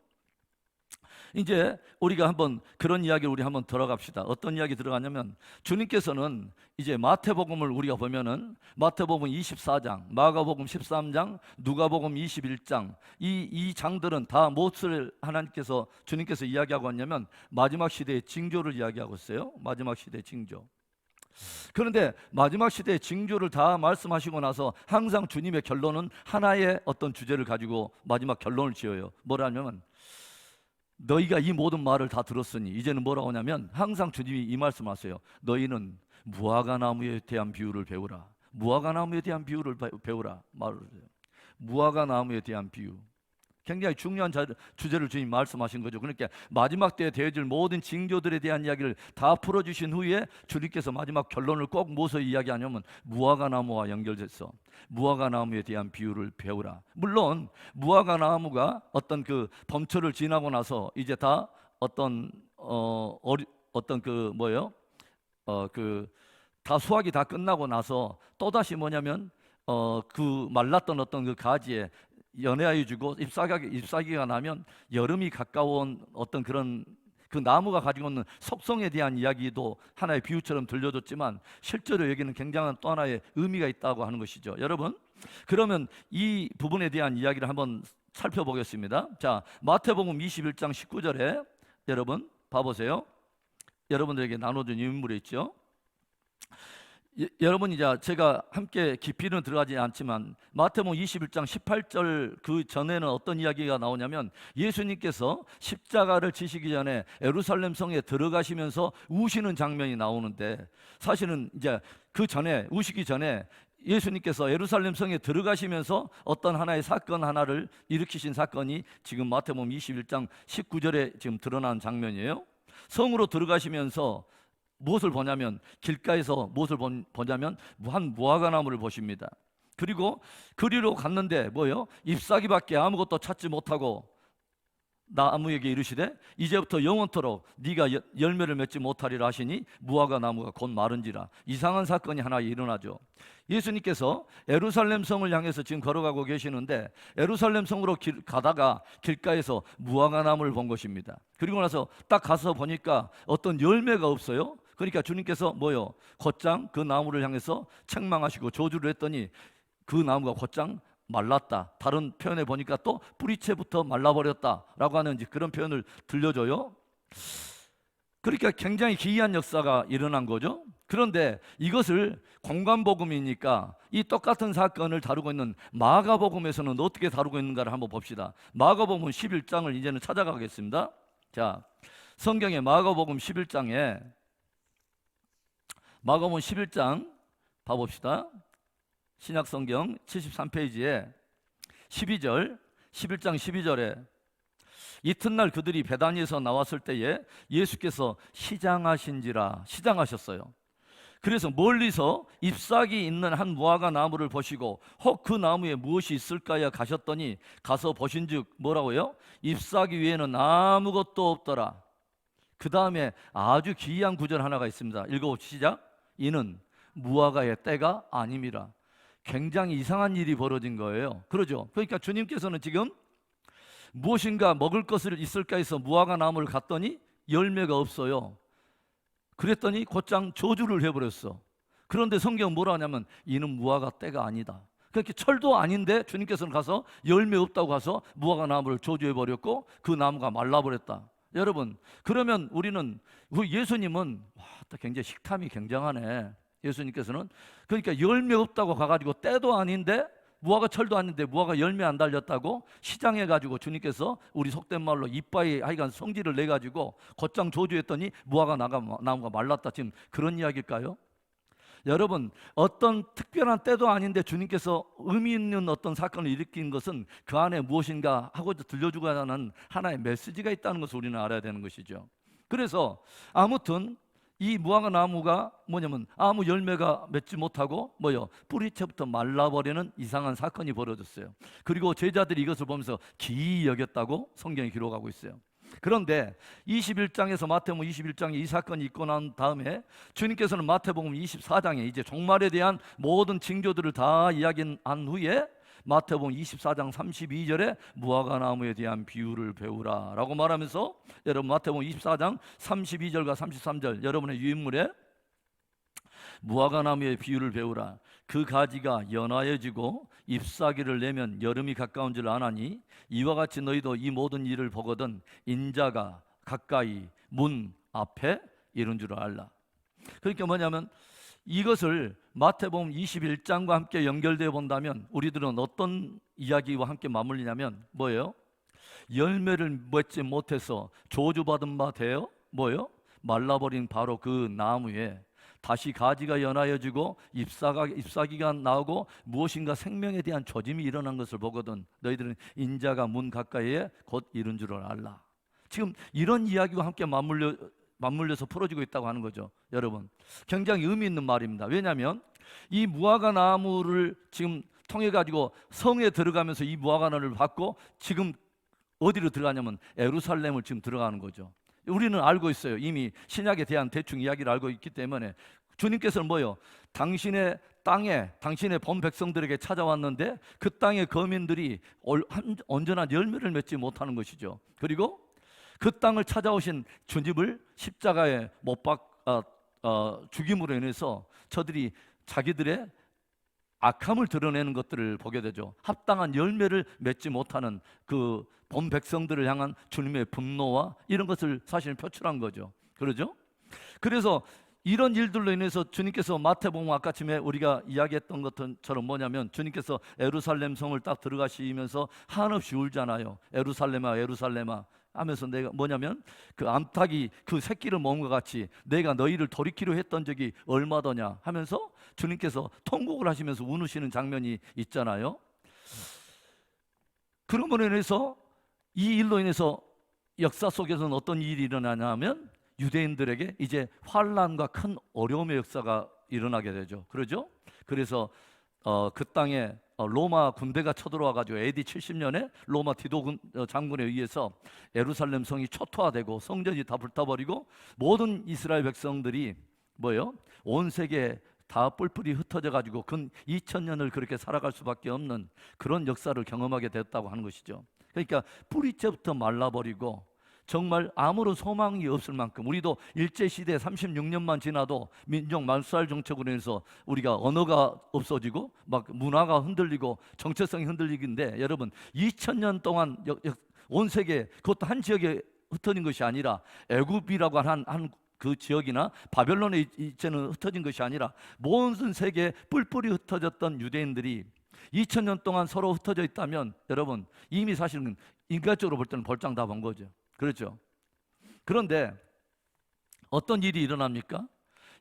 이제 우리가 한번 그런 이야기를 우리 한번 들어갑시다. 어떤 이야기 들어가냐면 주님께서는 이제 마태복음을 우리가 보면은 마태복음 24장, 마가복음 13장, 누가복음 21장, 이 장들은 다 무엇을 주님께서 이야기하고 왔냐면 마지막 시대의 징조를 이야기하고 있어요. 마지막 시대의 징조. 그런데 마지막 시대의 징조를 다 말씀하시고 나서 항상 주님의 결론은 하나의 어떤 주제를 가지고 마지막 결론을 지어요. 뭐라냐면 너희가 이 모든 말을 다 들었으니 이제는 뭐라고 하냐면 항상 주님이 이 말씀하세요. 너희는 무화과나무에 대한 비유를 배우라. 무화과나무에 대한 비유를 배우라. 말을 해요. 무화과나무에 대한 비유. 굉장히 중요한 주제를 주님 말씀하신 거죠. 그러니까 마지막 때에 되어질 모든 징조들에 대한 이야기를 다 풀어주신 후에 주님께서 마지막 결론을 꼭 무엇을 이야기하냐면 무화과나무와 연결돼서 무화과나무에 대한 비유를 배우라. 물론 무화과나무가 어떤 그 범철을 지나고 나서 이제 다 다 수확이 다 끝나고 나서 또다시 뭐냐면 그 말랐던 어떤 그 가지에 연애하여 주고 잎사귀가 나면 여름이 가까운 어떤 그런 그 나무가 가지고 있는 속성에 대한 이야기도 하나의 비유처럼 들려줬지만 실제로 여기는 굉장한 또 하나의 의미가 있다고 하는 것이죠. 여러분, 그러면 이 부분에 대한 이야기를 한번 살펴보겠습니다. 자, 마태복음 21장 19절에 여러분 봐보세요. 여러분들에게 나눠준 인물이 있죠. 여러분 이제 제가 함께 깊이는 들어가지 않지만 마태복음 21장 18절 그 전에는 어떤 이야기가 나오냐면 예수님께서 십자가를 지시기 전에 예루살렘 성에 들어가시면서 우시는 장면이 나오는데, 사실은 이제 그 전에, 우시기 전에 예수님께서 예루살렘 성에 들어가시면서 어떤 하나의 사건 하나를 일으키신 사건이 지금 마태복음 21장 19절에 지금 드러난 장면이에요. 성으로 들어가시면서 무엇을 보냐면, 길가에서 무엇을 보냐면 한 무화과나무를 보십니다. 그리고 그리로 갔는데 뭐요? 잎사귀밖에 아무것도 찾지 못하고 나무에게 이르시되 이제부터 영원토록 네가 열매를 맺지 못하리라 하시니 무화과 나무가 곧 마른지라. 이상한 사건이 하나 일어나죠. 예수님께서 예루살렘 성을 향해서 지금 걸어가고 계시는데 예루살렘 성으로 가다가 길가에서 무화과 나무를 본 것입니다. 그리고 나서 딱 가서 보니까 어떤 열매가 없어요. 그러니까 주님께서 뭐요? 곧장 그 나무를 향해서 책망하시고 저주를 했더니 그 나무가 곧장 말랐다. 다른 표현에 보니까 또 뿌리채부터 말라버렸다라고 하는 그런 표현을 들려줘요. 그러니까 굉장히 기이한 역사가 일어난 거죠. 그런데 이것을 공관복음이니까 이 똑같은 사건을 다루고 있는 마가복음에서는 어떻게 다루고 있는가를 한번 봅시다. 마가복음 11장을 이제는 찾아가겠습니다. 자, 성경의 마가복음 11장에 마가복음 11장 봐봅시다. 신약성경 73페이지에 12절, 11장 12절에 이튿날 그들이 베다니에서 나왔을 때에 예수께서 시장하셨어요. 그래서 멀리서 잎사귀 있는 한 무화과 나무를 보시고 혹 그 나무에 무엇이 있을까요 가셨더니 가서 보신즉 뭐라고요? 잎사귀 위에는 아무것도 없더라. 그 다음에 아주 기이한 구절 하나가 있습니다. 읽어봅시다. 이는 무화과의 때가 아님이라. 굉장히 이상한 일이 벌어진 거예요. 그러죠? 그러니까 주님께서는 지금 무엇인가 먹을 것을 있을까 해서 무화과 나무를 갔더니 열매가 없어요. 그랬더니 곧장 저주를 해버렸어. 그런데 성경은 뭐라 하냐면 이는 무화과 때가 아니다. 그렇게 철도 아닌데 주님께서는 가서 열매 없다고 가서 무화과 나무를 저주해버렸고 그 나무가 말라버렸다. 여러분, 그러면 우리는 예수님은 굉장히 식탐이 굉장하네. 예수님께서는 그러니까 열매 없다고 가가지고 때도 아닌데 무화과 철도 아닌데 무화과 열매 안 달렸다고 시장해가지고 주님께서 우리 속된 말로 이빠이 하여간 성질을 내가지고 곧장 저주했더니 무화과 나무가 말랐다. 지금 그런 이야기일까요? 여러분, 어떤 특별한 때도 아닌데 주님께서 의미 있는 어떤 사건을 일으킨 것은 그 안에 무엇인가 하고 들려주고자 하는 하나의 메시지가 있다는 것을 우리는 알아야 되는 것이죠. 그래서 아무튼 이 무화과 나무가 뭐냐면 아무 열매가 맺지 못하고 뿌리채부터 말라버리는 이상한 사건이 벌어졌어요. 그리고 제자들이 이것을 보면서 기이히 여겼다고 성경이 기록하고 있어요. 그런데 21장에서 마태복음 21장에 이 사건이 있고 난 다음에 주님께서는 마태복음 24장에 이제 종말에 대한 모든 징조들을 다 이야기한 후에 마태복음 24장 32절에 무화과 나무에 대한 비유를 배우라 라고 말하면서, 여러분 마태복음 24장 32절과 33절 여러분의 유인물에 무화과 나무의 비유를 배우라. 그 가지가 연하여지고 잎사귀를 내면 여름이 가까운 줄 아나니 이와 같이 너희도 이 모든 일을 보거든 인자가 가까이 문 앞에 이른 줄 알라. 그러니까 뭐냐면 이것을 마태복음 21장과 함께 연결되어 본다면 우리들은 어떤 이야기와 함께 맞물리냐면 뭐예요? 열매를 맺지 못해서 저주받은 바 되어 말라버린 바로 그 나무에 다시 가지가 연하여지고 잎사귀가 나오고 무엇인가 생명에 대한 조짐이 일어난 것을 보거든 너희들은 인자가 문 가까이에 곧 이른 줄을 알라. 지금 이런 이야기와 함께 맞물려서 풀어지고 있다고 하는 거죠. 여러분, 굉장히 의미 있는 말입니다. 왜냐하면 이 무화과 나무를 지금 통해 가지고 성에 들어가면서 이 무화과 나무를 받고 지금 어디로 들어가냐면 예루살렘을 지금 들어가는 거죠. 우리는 알고 있어요. 이미 신약에 대한 대충 이야기를 알고 있기 때문에 주님께서는 당신의 땅에 당신의 본 백성들에게 찾아왔는데 그 땅의 거민들이 온전한 열매를 맺지 못하는 것이죠. 그리고 그 땅을 찾아오신 주님을 십자가에 못 죽임으로 인해서 저들이 자기들의 악함을 드러내는 것들을 보게 되죠. 합당한 열매를 맺지 못하는 그 본 백성들을 향한 주님의 분노와 이런 것을 사실 표출한 거죠. 그러죠? 그래서 이런 일들로 인해서 주님께서 마태복음 아까쯤에 우리가 이야기했던 것처럼 뭐냐면 주님께서 예루살렘 성을 딱 들어가시면서 한없이 울잖아요. 예루살렘아 예루살렘아 하면서 내가 뭐냐면 그 암탉이 그 새끼를 먹은 것 같이 내가 너희를 돌이키려 했던 적이 얼마더냐 하면서 주님께서 통곡을 하시면서 우시는 장면이 있잖아요. 그러므로 인해서 이 일로 인해서 역사 속에서는 어떤 일이 일어나냐 하면 유대인들에게 이제 환난과 큰 어려움의 역사가 일어나게 되죠. 그러죠? 그래서 그 땅에 로마 군대가 쳐들어와 가지고 AD 70년에 로마 디도 장군에 의해서 예루살렘 성이 초토화되고 성전이 다 불타버리고 모든 이스라엘 백성들이 뭐예요? 온 세계에 다 뿔뿔이 흩어져 가지고 근 2000년을 그렇게 살아갈 수밖에 없는 그런 역사를 경험하게 됐다고 하는 것이죠. 그러니까 뿌리째부터 말라버리고 정말 아무런 소망이 없을 만큼 우리도 일제시대 36년만 지나도 민족 말살 정책으로 인해서 우리가 언어가 없어지고 막 문화가 흔들리고 정체성이 흔들리긴데 여러분 2000년 동안 온 세계 그것도 한 지역에 흩어진 것이 아니라 애굽이라고 한 그 지역이나 바벨론에 이제는 흩어진 것이 아니라 모든 세계에 뿔뿔이 흩어졌던 유대인들이 2000년 동안 서로 흩어져 있다면 여러분 이미 사실은 인간적으로 볼 때는 볼장 다 본 거죠. 그렇죠. 그런데 어떤 일이 일어납니까?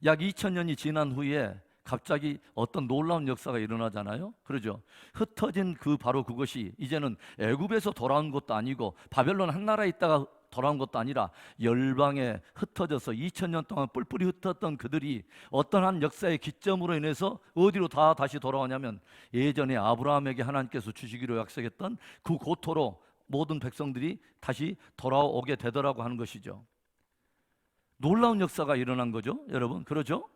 약 2000년이 지난 후에 갑자기 어떤 놀라운 역사가 일어나잖아요. 그러죠. 흩어진 바로 그것이 이제는 애굽에서 돌아온 것도 아니고 바벨론 한 나라에 있다가 돌아온 것도 아니라 열방에 흩어져서 2000년 동안 뿔뿔이 흩었던 그들이 어떤 한 역사의 기점으로 인해서 어디로 다시 돌아오냐면 예전에 아브라함에게 하나님께서 주시기로 약속했던 그 고토로 모든 백성들이 다시 돌아오게 되더라고 하는 것이죠. 놀라운 역사가 일어난 거죠, 여러분. 그러죠?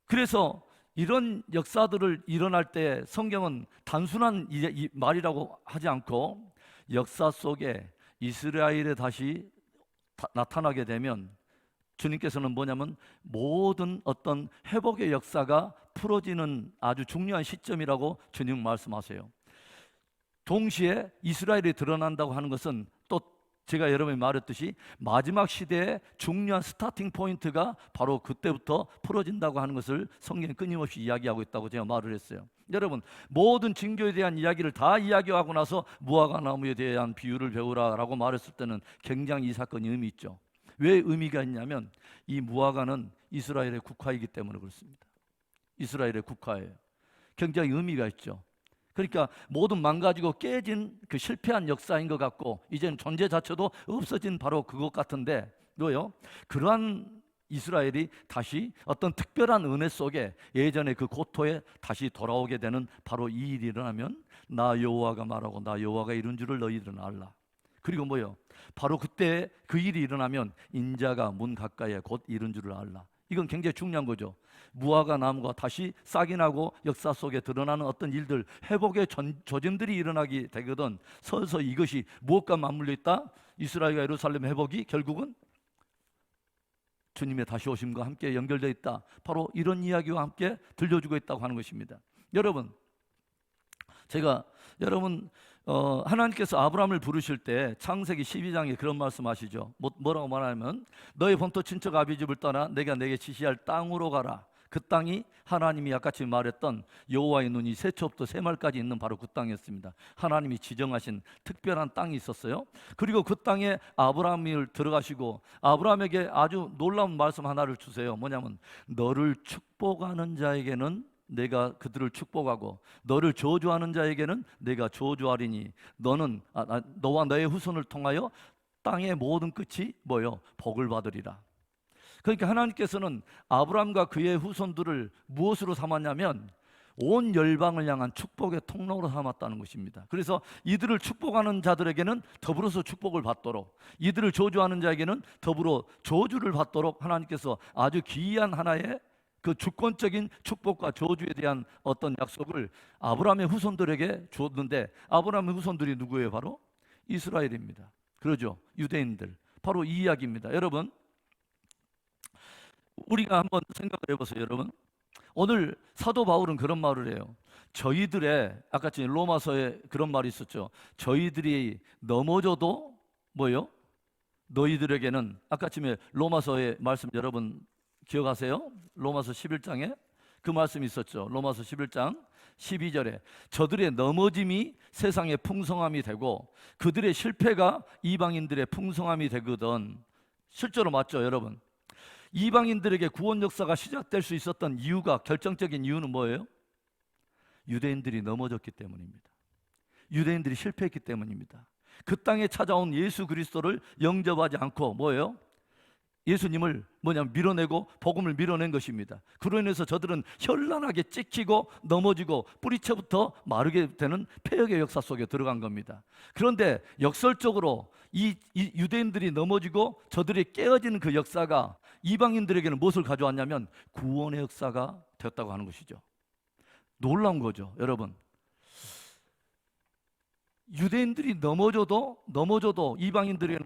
그래서 이런 역사들을 일어날 때 성경은 단순한 이 말이라고 하지 않고 역사 속에 이스라엘에 다시 나타나게 되면 주님께서는 뭐냐면 모든 어떤 회복의 역사가 풀어지는 아주 중요한 시점이라고 주님 말씀하세요. 동시에 이스라엘이 드러난다고 하는 것은 또 제가 여러분이 말했듯이 마지막 시대의 중요한 스타팅 포인트가 바로 그때부터 풀어진다고 하는 것을 성경이 끊임없이 이야기하고 있다고 제가 말을 했어요. 여러분 모든 징조에 대한 이야기를 다 이야기하고 나서 무화과나무에 대한 비유를 배우라라고 말했을 때는 굉장히 이 사건이 의미 있죠. 왜 의미가 있냐면 이 무화과는 이스라엘의 국화이기 때문에 그렇습니다. 이스라엘의 국화예요. 굉장히 의미가 있죠. 그러니까 모든 망가지고 깨진 그 실패한 역사인 것 같고 이제는 존재 자체도 없어진 바로 그것 같은데 뭐요? 그러한 이스라엘이 다시 어떤 특별한 은혜 속에 예전의 그 고토에 다시 돌아오게 되는 바로 이 일이 일어나면 나 여호와가 말하고 나 여호와가 이룬 줄을 너희들은 알라. 그리고 뭐요? 바로 그때 그 일이 일어나면 인자가 문 가까이에 곧 이룬 줄을 알라. 이건 굉장히 중요한 거죠. 무화과 나무가 다시 싹이 나고 역사 속에 드러나는 어떤 일들, 회복의 조짐들이 일어나게 되거든. 서서 이것이 무엇과 맞물려 있다? 이스라엘과 예루살렘 회복이 결국은 주님의 다시 오심과 함께 연결되어 있다. 바로 이런 이야기와 함께 들려주고 있다고 하는 것입니다. 여러분, 제가 하나님께서 아브라함을 부르실 때 창세기 12장에 그런 말씀하시죠. 뭐라고 말하냐면 너의 본토 친척 아비 집을 떠나 내가 내게 지시할 땅으로 가라. 그 땅이 하나님이 아까처럼 말했던 여호와의 눈이 새초부터 새말까지 있는 바로 그 땅이었습니다. 하나님이 지정하신 특별한 땅이 있었어요. 그리고 그 땅에 아브라함을 들어가시고 아브라함에게 아주 놀라운 말씀 하나를 주세요. 뭐냐면 너를 축복하는 자에게는 내가 그들을 축복하고 너를 저주하는 자에게는 내가 저주하리니 너는 너와 너의 후손을 통하여 땅의 모든 끝이 뭐요? 복을 받으리라. 그러니까 하나님께서는 아브라함과 그의 후손들을 무엇으로 삼았냐면 온 열방을 향한 축복의 통로로 삼았다는 것입니다. 그래서 이들을 축복하는 자들에게는 더불어서 축복을 받도록, 이들을 저주하는 자에게는 더불어 저주를 받도록 하나님께서 아주 기이한 하나의 그 주권적인 축복과 저주에 대한 어떤 약속을 아브라함의 후손들에게 줬는데, 아브라함의 후손들이 누구예요? 바로 이스라엘입니다. 그러죠? 유대인들. 바로 이 이야기입니다. 여러분, 우리가 한번 생각을 해보세요. 여러분, 오늘 사도 바울은 그런 말을 해요. 저희들의 아까 전에 로마서에 그런 말이 있었죠. 저희들이 넘어져도 뭐요? 너희들에게는 아까 전에 로마서의 말씀 여러분 기억하세요? 로마서 11장에 그 말씀이 있었죠. 로마서 11장 12절에 저들의 넘어짐이 세상의 풍성함이 되고 그들의 실패가 이방인들의 풍성함이 되거든. 실제로 맞죠, 여러분? 이방인들에게 구원 역사가 시작될 수 있었던 이유가, 결정적인 이유는 뭐예요? 유대인들이 넘어졌기 때문입니다. 유대인들이 실패했기 때문입니다. 그 땅에 찾아온 예수 그리스도를 영접하지 않고 뭐예요? 예수님을 밀어내고 복음을 밀어낸 것입니다. 그로 인해서 저들은 현란하게 찍히고 넘어지고 뿌리채부터 마르게 되는 폐역의 역사 속에 들어간 겁니다. 그런데 역설적으로 이 유대인들이 넘어지고 저들이 깨어지는 그 역사가 이방인들에게는 무엇을 가져왔냐면 구원의 역사가 되었다고 하는 것이죠. 놀라운 거죠, 여러분. 유대인들이 넘어져도 이방인들에게는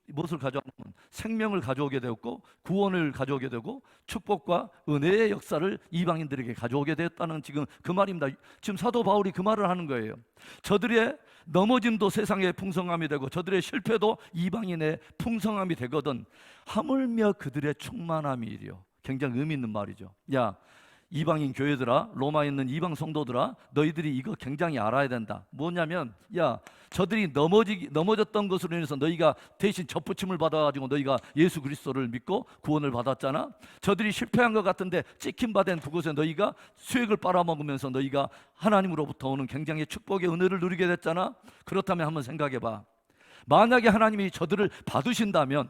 무엇을 가져오냐면 생명을 가져오게 되었고 구원을 가져오게 되고 축복과 은혜의 역사를 이방인들에게 가져오게 되었다는 지금 그 말입니다. 지금 사도 바울이 그 말을 하는 거예요. 저들의 넘어짐도 세상의 풍성함이 되고 저들의 실패도 이방인의 풍성함이 되거든 하물며 그들의 충만함이 이리요. 굉장히 의미 있는 말이죠. 야, 이방인 교회들아, 로마에 있는 이방 성도들아, 너희들이 이거 굉장히 알아야 된다. 뭐냐면, 야, 저들이 넘어졌던 것으로 인해서 너희가 대신 접붙임을 받아가지고 너희가 예수 그리스도를 믿고 구원을 받았잖아. 저들이 실패한 것 같은데 찍힌 바 된 그곳에 너희가 수액을 빨아먹으면서 너희가 하나님으로부터 오는 굉장히 축복의 은혜를 누리게 됐잖아. 그렇다면 한번 생각해봐. 만약에 하나님이 저들을 받으신다면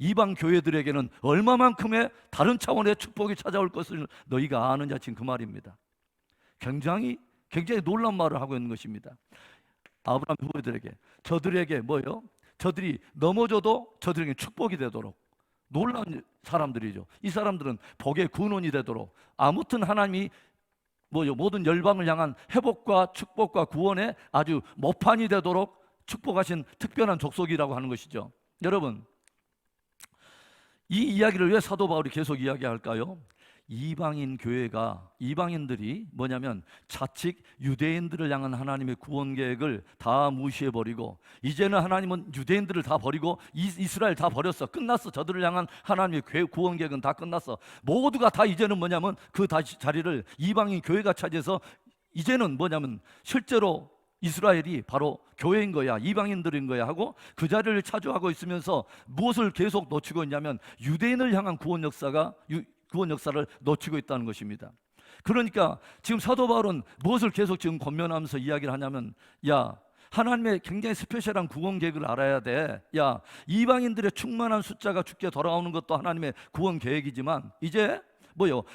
이방 교회들에게는 얼마만큼의 다른 차원의 축복이 찾아올 것을 너희가 아느냐, 지금 그 말입니다. 굉장히 놀라운 말을 하고 있는 것입니다. 아브라함 후배들에게, 저들에게 뭐예요? 저들이 넘어져도 저들에게 축복이 되도록, 놀라운 사람들이죠. 이 사람들은 복의 근원이 되도록, 아무튼 하나님이 모든 열방을 향한 회복과 축복과 구원의 아주 모판이 되도록 축복하신 특별한 족속이라고 하는 것이죠. 여러분, 이 이야기를 왜 사도 바울이 계속 이야기할까요? 이방인 교회가, 이방인들이 자칫 유대인들을 향한 하나님의 구원 계획을 다 무시해버리고 이제는 하나님은 유대인들을 다 버리고 이스라엘 다 버렸어. 끝났어. 저들을 향한 하나님의 구원 계획은 다 끝났어. 모두가 다 이제는 그 자리를 이방인 교회가 차지해서 이제는 실제로 이스라엘이 바로 교회인 거야, 이방인들인 거야 하고 그 자리를 차지하고 있으면서 무엇을 계속 놓치고 있냐면 유대인을 향한 구원 역사를 놓치고 있다는 것입니다. 그러니까 지금 사도 바울은 무엇을 계속 지금 권면하면서 이야기를 하냐면, 야, 하나님의 굉장히 스페셜한 구원 계획을 알아야 돼. 야, 이방인들의 충만한 숫자가 주께 돌아오는 것도 하나님의 구원 계획이지만 이제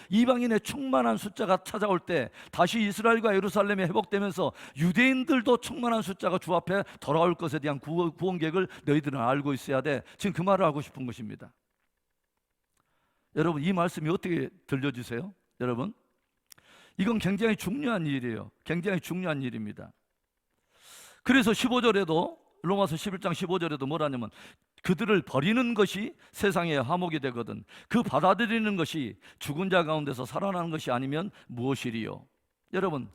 이방인의 충만한 숫자가 찾아올 때 다시 이스라엘과 예루살렘이 회복되면서 유대인들도 충만한 숫자가 주 앞에 돌아올 것에 대한 구원 계획을 너희들은 알고 있어야 돼. 지금 그 말을 하고 싶은 것입니다. 여러분, 이 말씀이 어떻게 들려주세요? 여러분, 이건 굉장히 중요한 일이에요. 굉장히 중요한 일입니다. 그래서 15절에도, 로마서 11장 15절에도 뭐라냐면 그들을 버리는 것이 세상의 화목이 되거든 그 받아들이는 것이 죽은 자 가운데서 살아나는 것이 아니면 무엇이리요? 여러분,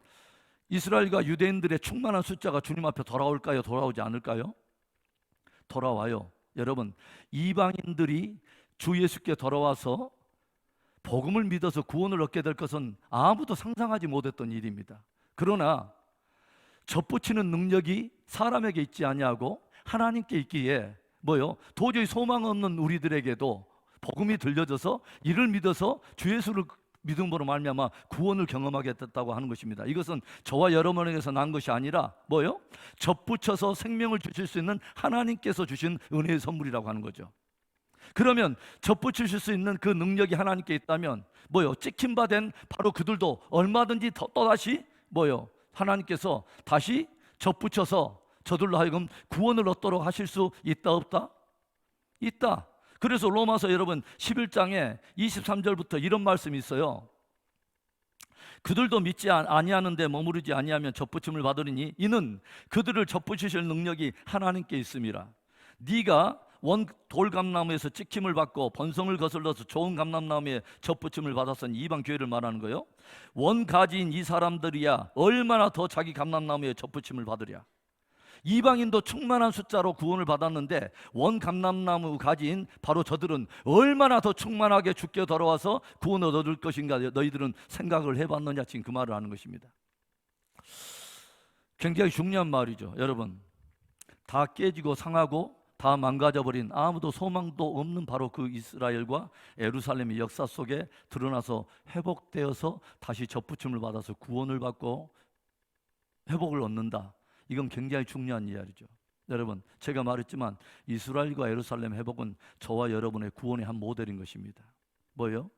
이스라엘과 유대인들의 충만한 숫자가 주님 앞에 돌아올까요? 돌아오지 않을까요? 돌아와요. 여러분, 이방인들이 주 예수께 돌아와서 복음을 믿어서 구원을 얻게 될 것은 아무도 상상하지 못했던 일입니다. 그러나 접붙이는 능력이 사람에게 있지 아니하고 하나님께 있기에 도저히 소망 없는 우리들에게도 복음이 들려져서 이를 믿어서 주 예수를 믿음으로 말미암아 구원을 경험하게 됐다고 하는 것입니다. 이것은 저와 여러분에게서 난 것이 아니라 접붙여서 생명을 주실 수 있는 하나님께서 주신 은혜의 선물이라고 하는 거죠. 그러면 접붙이실 수 있는 그 능력이 하나님께 있다면 찍힌 바 된 바로 그들도 얼마든지 또다시 하나님께서 다시 접붙여서 저들로 하여금 구원을 얻도록 하실 수 있다 없다? 있다. 그래서 로마서 여러분 11장에 23절부터 이런 말씀이 있어요. 그들도 믿지 아니하는데 머무르지 아니하면 접붙임을 받으리니 이는 그들을 접붙이실 능력이 하나님께 있음이라. 네가 원 돌감나무에서 찍힘을 받고 번성을 거슬러서 좋은 감람나무에 접붙임을 받았으니 이방 교회를 말하는 거예요. 원가지인 이 사람들이야 얼마나 더 자기 감람나무에 접붙임을 받으랴. 이방인도 충만한 숫자로 구원을 받았는데 원감람나무 가진 바로 저들은 얼마나 더 충만하게 주께 돌아와서 구원을 얻을 것인가 너희들은 생각을 해봤느냐, 지금 그 말을 하는 것입니다. 굉장히 중요한 말이죠. 여러분, 다 깨지고 상하고 다 망가져버린 아무도 소망도 없는 바로 그 이스라엘과 예루살렘의 역사 속에 드러나서 회복되어서 다시 접붙임을 받아서 구원을 받고 회복을 얻는다. 이건 굉장히 중요한 이야기죠. 여러분, 제가 말했지만 이스라엘과 예루살렘 회복은 저와 여러분의 구원의 한 모델인 것입니다. 뭐예요?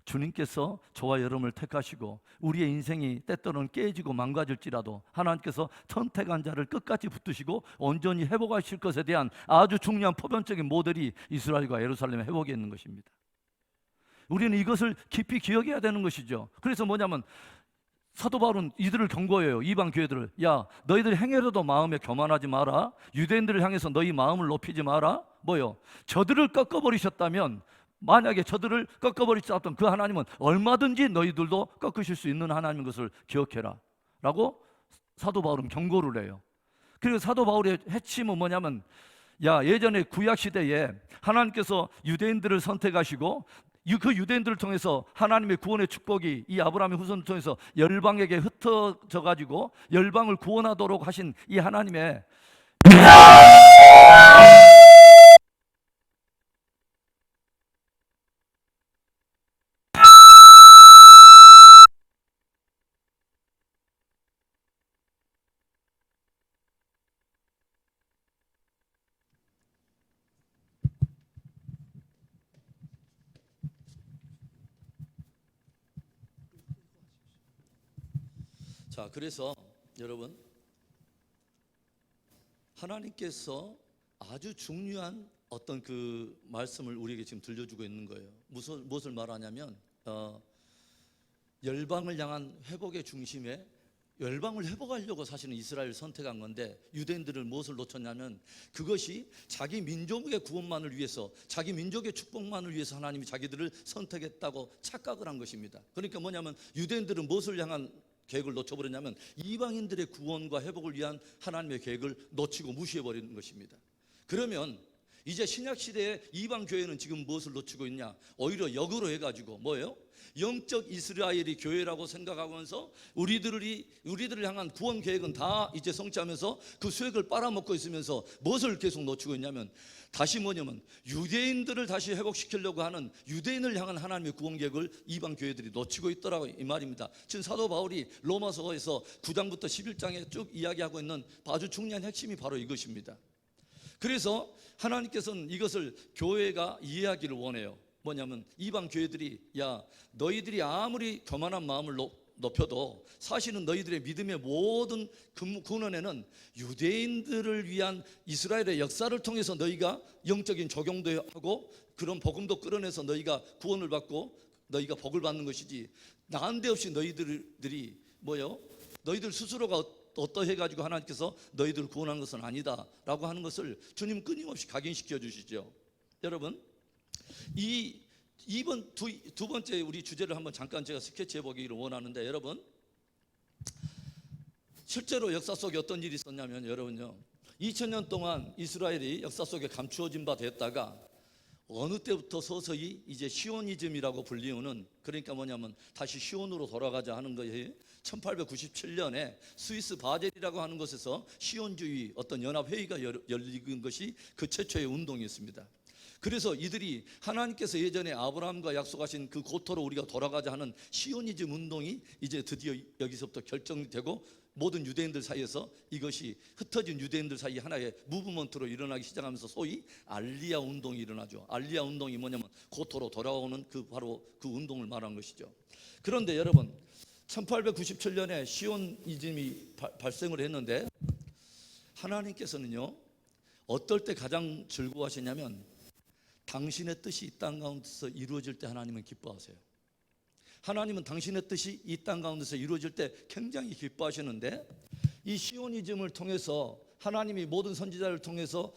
주님께서 저와 여러분을 택하시고 우리의 인생이 때때로는 깨지고 망가질지라도 하나님께서 선택한 자를 끝까지 붙드시고 온전히 회복하실 것에 대한 아주 중요한 포변적인 모델이 이스라엘과 예루살렘의 회복에 있는 것입니다. 우리는 이것을 깊이 기억해야 되는 것이죠. 그래서 뭐냐면 사도 바울은 이들을 경고해요. 이방 교회들을. 야, 너희들 행해로도 마음에 교만하지 마라. 유대인들을 향해서 너희 마음을 높이지 마라. 뭐요? 저들을 꺾어버리셨다면, 만약에 저들을 꺾어버리셨던 그 하나님은 얼마든지 너희들도 꺾으실 수 있는 하나님인 것을 기억해라 라고 사도 바울은 경고를 해요. 그리고 사도 바울의 해침은 뭐냐면, 야, 예전에 구약시대에 하나님께서 유대인들을 선택하시고 그 유대인들을 통해서 하나님의 구원의 축복이 이 아브라함의 후손을 통해서 열방에게 흩어져 가지고 열방을 구원하도록 하신 이 하나님의 자, 그래서 여러분, 하나님께서 아주 중요한 어떤 그 말씀을 우리에게 지금 들려주고 있는 거예요. 무엇을 말하냐면 열방을 향한 회복의 중심에, 열방을 회복하려고 사실은 이스라엘을 선택한 건데 유대인들을 무엇을 놓쳤냐면 그것이 자기 민족의 구원만을 위해서, 자기 민족의 축복만을 위해서 하나님이 자기들을 선택했다고 착각을 한 것입니다. 그러니까 뭐냐면 유대인들은 무엇을 향한 계획을 놓쳐버렸냐면 이방인들의 구원과 회복을 위한 하나님의 계획을 놓치고 무시해버리는 것입니다. 그러면 이제 신약시대의 이방교회는 지금 무엇을 놓치고 있냐? 오히려 역으로 해가지고 뭐예요? 영적 이스라엘이 교회라고 생각하면서 우리들을 향한 구원 계획은 다 이제 성취하면서 그 수익을 빨아먹고 있으면서 무엇을 계속 놓치고 있냐면 다시 뭐냐면 유대인들을 다시 회복시키려고 하는 유대인을 향한 하나님의 구원 계획을 이방 교회들이 놓치고 있더라고, 이 말입니다. 지금 사도 바울이 로마서에서 9장부터 11장에 쭉 이야기하고 있는 아주 중요한 핵심이 바로 이것입니다. 그래서 하나님께서는 이것을 교회가 이해하기를 원해요. 뭐냐면 이방 교회들이, 야, 너희들이 아무리 교만한 마음을 높여도 사실은 너희들의 믿음의 모든 근원에는 유대인들을 위한 이스라엘의 역사를 통해서 너희가 영적인 적용도 하고 그런 복음도 끌어내서 너희가 구원을 받고 너희가 복을 받는 것이지, 난데없이 너희들이 뭐요? 너희들 스스로가 어떠해가지고 하나님께서 너희들을 구원한 것은 아니다 라고 하는 것을 주님 끊임없이 각인시켜 주시죠. 여러분, 이번 두 번째 우리 주제를 한번 잠깐 제가 스케치해 보기를 원하는데, 여러분, 실제로 역사 속에 어떤 일이 있었냐면 여러분요, 2000년 동안 이스라엘이 역사 속에 감추어진 바 됐다가 어느 때부터 서서히 이제 시오니즘이라고 불리우는, 그러니까 뭐냐면 다시 시온으로 돌아가자 하는 거예요. 1897년에 스위스 바젤이라고 하는 곳에서 시온주의 어떤 연합회의가 열린 것이 그 최초의 운동이었습니다. 그래서 이들이 하나님께서 예전에 아브라함과 약속하신 그 고토로 우리가 돌아가자 하는 시오니즘 운동이 이제 드디어 여기서부터 결정되고 모든 유대인들 사이에서 이것이 흩어진 유대인들 사이 하나의 무브먼트로 일어나기 시작하면서 소위 알리야 운동이 일어나죠. 알리야 운동이 뭐냐면 고토로 돌아오는 바로 그 운동을 말한 것이죠. 그런데 여러분, 1897년에 시오니즘이 발생을 했는데 하나님께서는요, 어떨 때 가장 즐거워하시냐면 당신의 뜻이 이 땅 가운데서 이루어질 때 하나님은 기뻐하세요. 하나님은 당신의 뜻이 이 땅 가운데서 이루어질 때 굉장히 기뻐하시는데, 이 시오니즘을 통해서 하나님이 모든 선지자를 통해서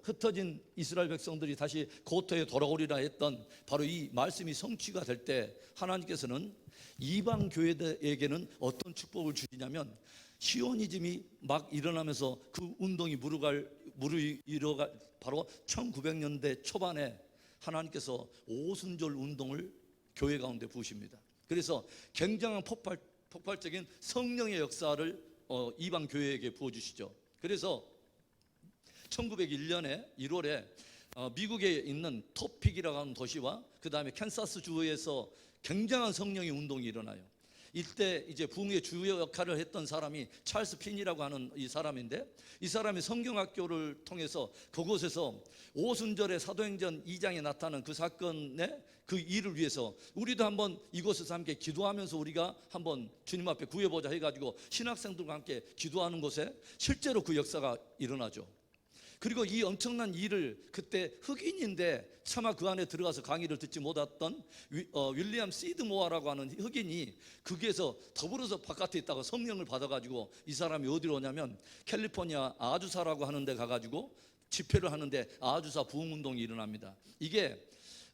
흩어진 이스라엘 백성들이 다시 고토에 돌아오리라 했던 바로 이 말씀이 성취가 될 때 하나님께서는 이방 교회에게는 어떤 축복을 주시냐면, 시오니즘이 막 일어나면서 그 운동이 무르익어갈 바로 1900년대 초반에 하나님께서 오순절 운동을 교회 가운데 부으십니다. 그래서 굉장한 폭발적인 성령의 역사를 이방 교회에게 부어주시죠. 그래서 1901년에 1월에 미국에 있는 토픽이라고 하는 도시와 그 다음에 캔사스 주에서 굉장한 성령의 운동이 일어나요. 이때 이제 부흥의 주요 역할을 했던 사람이 찰스 핀이라고 하는 이 사람인데, 이 사람이 성경학교를 통해서 그곳에서 오순절의 사도행전 2장에 나타나는 그 사건의 그 일을 위해서 우리도 한번 이곳에서 함께 기도하면서 우리가 한번 주님 앞에 구해보자 해가지고 신학생들과 함께 기도하는 곳에 실제로 그 역사가 일어나죠. 그리고 이 엄청난 일을 그때 흑인인데 차마 그 안에 들어가서 강의를 듣지 못했던 윌리엄 시드모어라고 하는 흑인이 거기에서 더불어서 바깥에 있다가 성령을 받아가지고 이 사람이 어디로 오냐면 캘리포니아 아주사라고 하는 데 가가지고 집회를 하는데 아주사 부흥운동이 일어납니다. 이게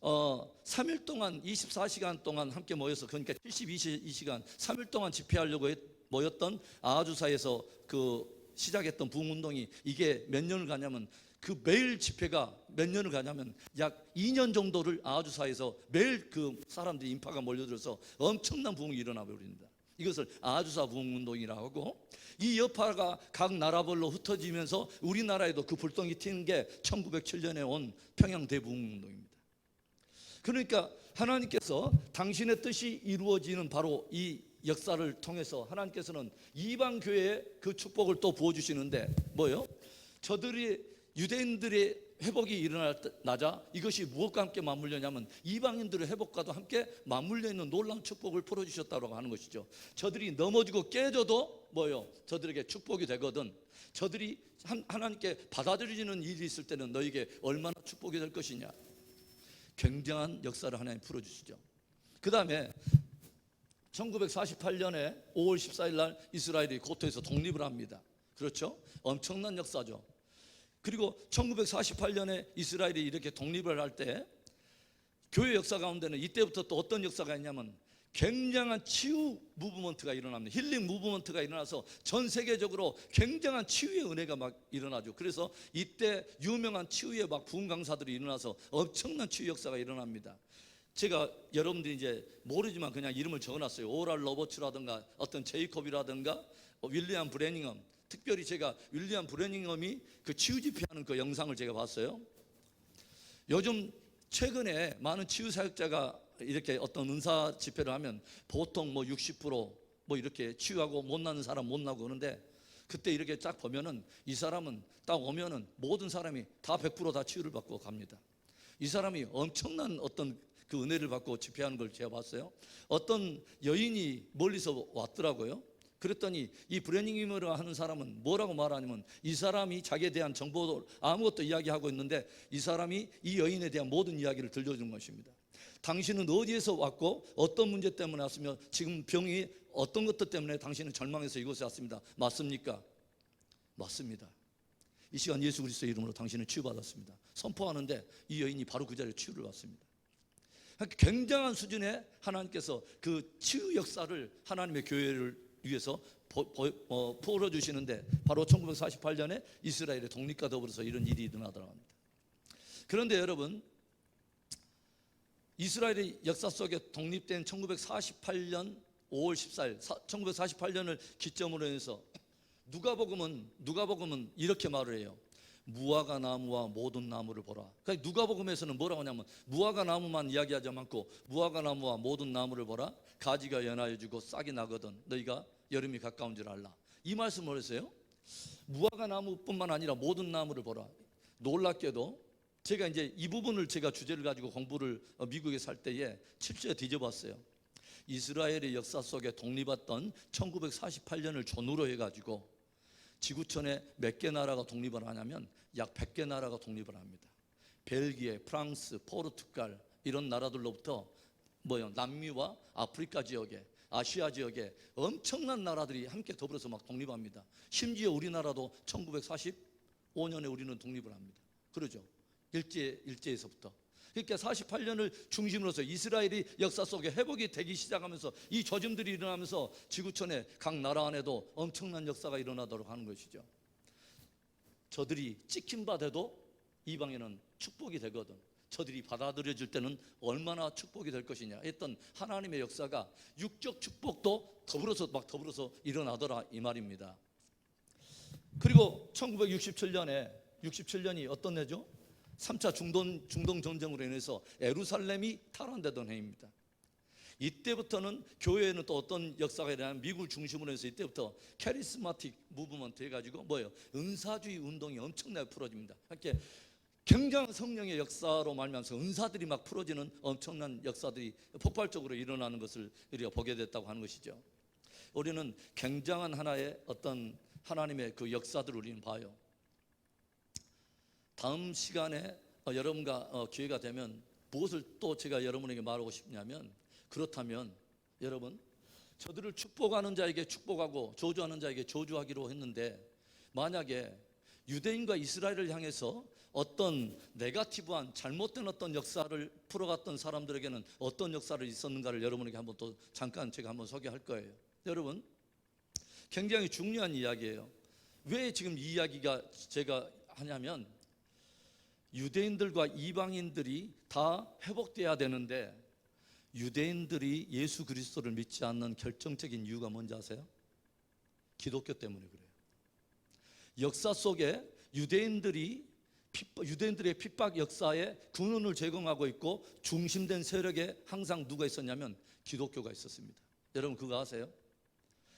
3일 동안 24시간 동안 함께 모여서, 그러니까 72시간 3일 동안 집회하려고 모였던 아주사에서 그 시작했던 부흥운동이 이게 몇 년을 가냐면, 그 매일 집회가 몇 년을 가냐면 약 2년 정도를 아주사에서 매일 그 사람들이 인파가 몰려들어서 엄청난 부흥이 일어나 버립니다. 이것을 아주사 부흥운동이라고 하고, 이 여파가 각 나라별로 흩어지면서 우리나라에도 그 불똥이 튀는 게 1907년에 온 평양 대부흥운동입니다. 그러니까 하나님께서 당신의 뜻이 이루어지는 바로 이 역사를 통해서 하나님께서는 이방 교회에 그 축복을 또 부어주시는데, 뭐예요? 저들이 유대인들의 회복이 일어나자 이것이 무엇과 함께 맞물려냐면 이방인들의 회복과도 함께 맞물려 있는 놀라운 축복을 풀어주셨다고 하는 것이죠. 저들이 넘어지고 깨져도 뭐예요? 저들에게 축복이 되거든. 저들이 하나님께 받아들여지는 일이 있을 때는 너에게 얼마나 축복이 될 것이냐. 굉장한 역사를 하나님 풀어주시죠. 그 다음에 1948년에 5월 14일 날 이스라엘이 고토에서 독립을 합니다. 그렇죠? 엄청난 역사죠. 그리고 1948년에 이스라엘이 이렇게 독립을 할 때 교회 역사 가운데는 이때부터 또 어떤 역사가 있냐면 굉장한 치유 무브먼트가 일어납니다. 힐링 무브먼트가 일어나서 전 세계적으로 굉장한 치유의 은혜가 막 일어나죠. 그래서 이때 유명한 치유의 막 부흥 강사들이 일어나서 엄청난 치유 역사가 일어납니다. 제가 여러분들이 이제 모르지만 그냥 이름을 적어놨어요. 오랄 로버츠라든가 어떤 제이콥이라든가 윌리엄 브래닝엄. 특별히 제가 윌리엄 브래닝엄이 그 치유 집회하는 그 영상을 제가 봤어요. 요즘 최근에 많은 치유 사역자가 이렇게 어떤 은사 집회를 하면 보통 60% 이렇게 치유하고 못 나는 사람 못 나고 그러는데, 그때 이렇게 딱 보면은 이 사람은 딱 오면은 모든 사람이 다 100% 치유를 받고 갑니다. 이 사람이 엄청난 어떤 그 은혜를 받고 집회하는 걸 제가 봤어요. 어떤 여인이 멀리서 왔더라고요. 그랬더니 이 브래닝엄이라고 하는 사람은 뭐라고 말하냐면, 이 사람이 자기에 대한 정보도 아무것도 이야기하고 있는데 이 사람이 이 여인에 대한 모든 이야기를 들려주는 것입니다. 당신은 어디에서 왔고 어떤 문제 때문에 왔으며 지금 병이 어떤 것들 때문에 당신은 절망해서 이곳에 왔습니다. 맞습니까? 맞습니다. 이 시간 예수 그리스도의 이름으로 당신은 치유받았습니다. 선포하는데 이 여인이 바로 그 자리에 치유를 받습니다. 굉장한 수준의 하나님께서 그 치유 역사를 하나님의 교회를 위해서 풀어주시는데, 바로 1948년에 이스라엘의 독립과 더불어서 이런 일이 일어나더라고 합니다. 그런데 여러분, 이스라엘의 역사 속에 독립된 1948년 5월 14일 1948년을 기점으로 해서 누가복음은 이렇게 말을 해요. 무화과 나무와 모든 나무를 보라. 그러니까 누가복음에서는 뭐라고 하냐면 무화과 나무만 이야기하지 않고 무화과 나무와 모든 나무를 보라. 가지가 연하여지고 싹이 나거든 너희가 여름이 가까운 줄 알라. 이 말씀을 했어요. 무화과 나무뿐만 아니라 모든 나무를 보라. 놀랍게도 제가 이제 이 부분을 제가 주제를 가지고 공부를 미국에 살 때에 7주에 뒤져봤어요. 이스라엘의 역사 속에 독립했던 1948년을 전후로 해가지고 지구촌에 몇 개 나라가 독립을 하냐면 약 100개 나라가 독립을 합니다. 벨기에, 프랑스, 포르투갈 이런 나라들로부터 남미와 아프리카 지역에, 아시아 지역에 엄청난 나라들이 함께 더불어서 막 독립합니다. 심지어 우리나라도 5년에 우리는 독립을 합니다. 그러죠. 일제에서부터. 그러니까 48년을 중심으로서 이스라엘이 역사 속에 회복이 되기 시작하면서 이 조짐들이 일어나면서 지구촌의 각 나라 안에도 엄청난 역사가 일어나도록 하는 것이죠. 저들이 찍힌 바 돼도 이방에는 축복이 되거든. 저들이 받아들여질 때는 얼마나 축복이 될 것이냐 했던 하나님의 역사가 육적 축복도 더불어서 일어나더라 이 말입니다. 그리고 1967년이 어떤 해죠? 3차 중동 전쟁으로 인해서 예루살렘이 탈환되던 해입니다. 이때부터는 교회에는 또 어떤 역사가 일어나면 미국을 중심으로 해서 이때부터 캐리스마틱 무브먼트 해가지고 뭐예요? 은사주의 운동이 엄청나게 풀어집니다. 이렇게 굉장한 성령의 역사로 말미암아서 은사들이 막 풀어지는 엄청난 역사들이 폭발적으로 일어나는 것을 우리가 보게 됐다고 하는 것이죠. 우리는 굉장한 하나의 어떤 하나님의 그 역사들을 우리는 봐요. 다음 시간에 여러분과 기회가 되면 무엇을 또 제가 여러분에게 말하고 싶냐면, 그렇다면 여러분, 저들을 축복하는 자에게 축복하고 저주하는 자에게 저주하기로 했는데, 만약에 유대인과 이스라엘을 향해서 어떤 네거티브한 잘못된 어떤 역사를 풀어갔던 사람들에게는 어떤 역사를 있었는가를 여러분에게 한번 또 잠깐 제가 한번 소개할 거예요. 여러분, 굉장히 중요한 이야기예요. 왜 지금 이 이야기가 제가 하냐면, 유대인들과 이방인들이 다 회복돼야 되는데 유대인들이 예수 그리스도를 믿지 않는 결정적인 이유가 뭔지 아세요? 기독교 때문에 그래요. 역사 속에 유대인들의 핍박 역사에 근원을 제공하고 있고 중심된 세력에 항상 누가 있었냐면 기독교가 있었습니다. 여러분 그거 아세요?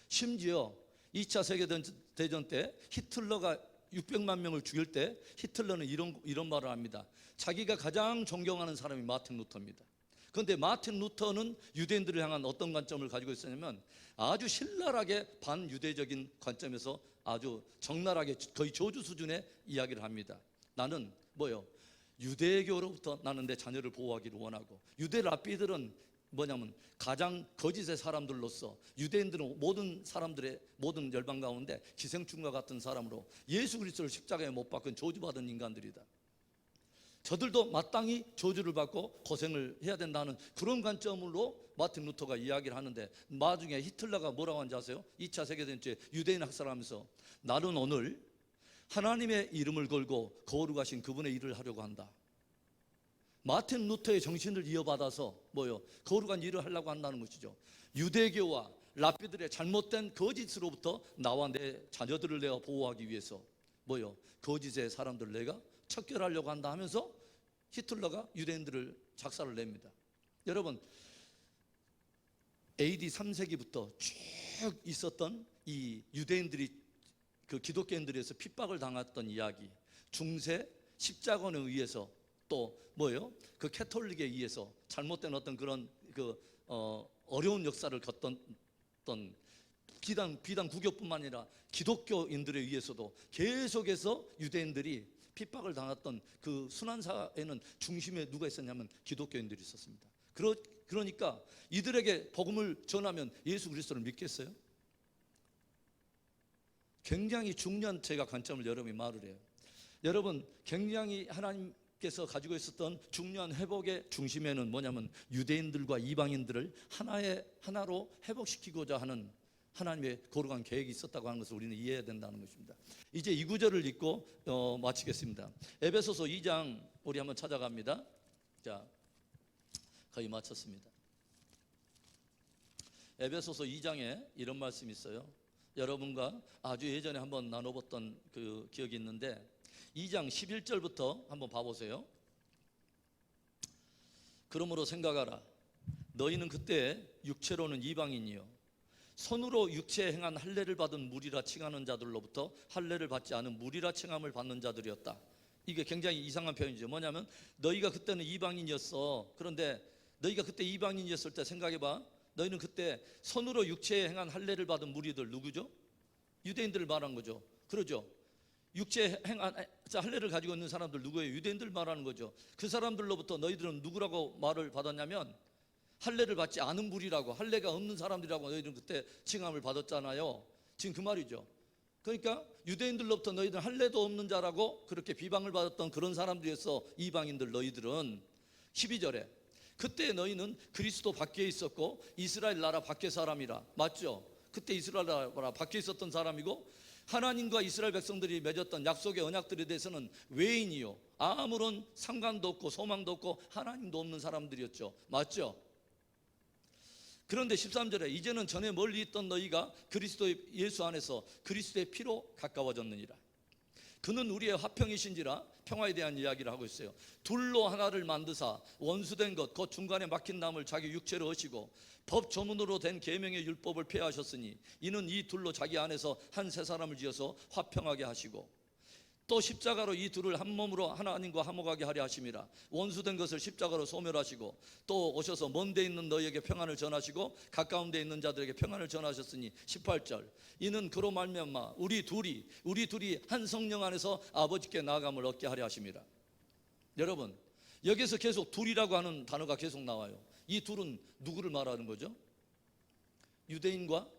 심지어 2차 세계대전 때 히틀러가 600만 명을 죽일 때 히틀러는 이런 말을 합니다. 자기가 가장 존경하는 사람이 마틴 루터입니다. 그런데 마틴 루터는 유대인들을 향한 어떤 관점을 가지고 있었냐면 아주 신랄하게 반유대적인 관점에서 아주 적나라하게 거의 저주 수준의 이야기를 합니다. 나는 유대교로부터 나는 내 자녀를 보호하기를 원하고, 유대 랍비들은 뭐냐면 가장 거짓의 사람들로서 유대인들은 모든 열방 가운데 기생충과 같은 사람으로 예수 그리스도를 십자가에 못 박은 저주받은 인간들이다. 저들도 마땅히 저주를 받고 고생을 해야 된다는 그런 관점으로 마틴 루터가 이야기를 하는데, 나중에 히틀러가 뭐라고 하는지 아세요? 2차 세계대전 때 유대인 학살하면서 나는 오늘 하나님의 이름을 걸고 거룩하신 그분의 일을 하려고 한다. 마틴 루터의 정신을 이어받아서 거룩한 일을 하려고 한다는 것이죠. 유대교와 랍비들의 잘못된 거짓으로부터 나와 내 자녀들을 내가 보호하기 위해서 거짓의 사람들을 내가 척결하려고 한다 하면서 히틀러가 유대인들을 작사를 냅니다. 여러분, AD 3세기부터 쭉 있었던 이 유대인들이 그 기독교인들에서 핍박을 당했던 이야기, 중세 십자군에 의해서 또 그 캐톨릭에 의해서 잘못된 어떤 그런 어려운 역사를 겪던 비단 구교뿐만 아니라 기독교인들에 의해서도 계속해서 유대인들이 핍박을 당했던 그 순환사에는 중심에 누가 있었냐면 기독교인들이 있었습니다. 그러니까 이들에게 복음을 전하면 예수 그리스도를 믿겠어요? 굉장히 중요한 제가 관점을 여러분이 말을 해요. 여러분, 굉장히 하나님께서 가지고 있었던 중요한 회복의 중심에는 뭐냐면 유대인들과 이방인들을 하나로 회복시키고자 하는 하나님의 거룩한 계획이 있었다고 하는 것을 우리는 이해해야 된다는 것입니다. 이제 이 구절을 읽고 마치겠습니다. 에베소서 2장 우리 한번 찾아갑니다. 자, 거의 마쳤습니다. 에베소서 2장에 이런 말씀이 있어요. 여러분과 아주 예전에 한번 나눠봤던 그 기억이 있는데 2장 11절부터 한번 봐보세요. 그러므로 생각하라. 너희는 그때 육체로는 이방인이요 손으로 육체에 행한 할례를 받은 무리라 칭하는 자들로부터 할례를 받지 않은 무리라 칭함을 받는 자들이었다. 이게 굉장히 이상한 표현이죠. 뭐냐면 너희가 그때는 이방인이었어. 그런데 너희가 그때 이방인이었을 때 생각해봐. 너희는 그때 손으로 육체에 행한 할례를 받은 무리들 누구죠? 유대인들을 말한 거죠. 그러죠. 육체에 행한 할례를 가지고 있는 사람들 누구예요? 유대인들 말하는 거죠. 그 사람들로부터 너희들은 누구라고 말을 받았냐면 할례를 받지 않은 무리라고, 할례가 없는 사람들이라고 너희들은 그때 칭함을 받았잖아요. 지금 그 말이죠. 그러니까 유대인들로부터 너희들은 할례도 없는 자라고 그렇게 비방을 받았던 그런 사람들이었어. 이방인들 너희들은. 12절에 그때 너희는 그리스도 밖에 있었고 이스라엘 나라 밖에 사람이라. 맞죠? 그때 이스라엘 나라 밖에 있었던 사람이고 하나님과 이스라엘 백성들이 맺었던 약속의 언약들에 대해서는 외인이요 아무런 상관도 없고 소망도 없고 하나님도 없는 사람들이었죠. 맞죠? 그런데 13절에 이제는 전에 멀리 있던 너희가 그리스도 예수 안에서 그리스도의 피로 가까워졌느니라. 그는 우리의 화평이신지라. 평화에 대한 이야기를 하고 있어요. 둘로 하나를 만드사 원수된 것 곧 중간에 막힌 나무를 자기 육체로 하시고 법 조문으로 된 계명의 율법을 폐하셨으니 이는 이 둘로 자기 안에서 한 세 사람을 지어서 화평하게 하시고 또 십자가로 이 둘을 한 몸으로 하나님과 화목하게 하려 하심이라. 원수된 것을 십자가로 소멸하시고 또 오셔서 먼 데 있는 너희에게 평안을 전하시고 가까운 데 있는 자들에게 평안을 전하셨으니 18절 이는 그로 말미암아 우리 둘이 한 성령 안에서 아버지께 나아감을 얻게 하려 하심이라. 여러분 여기서 계속 둘이라고 하는 단어가 계속 나와요. 이 둘은 누구를 말하는 거죠? 유대인과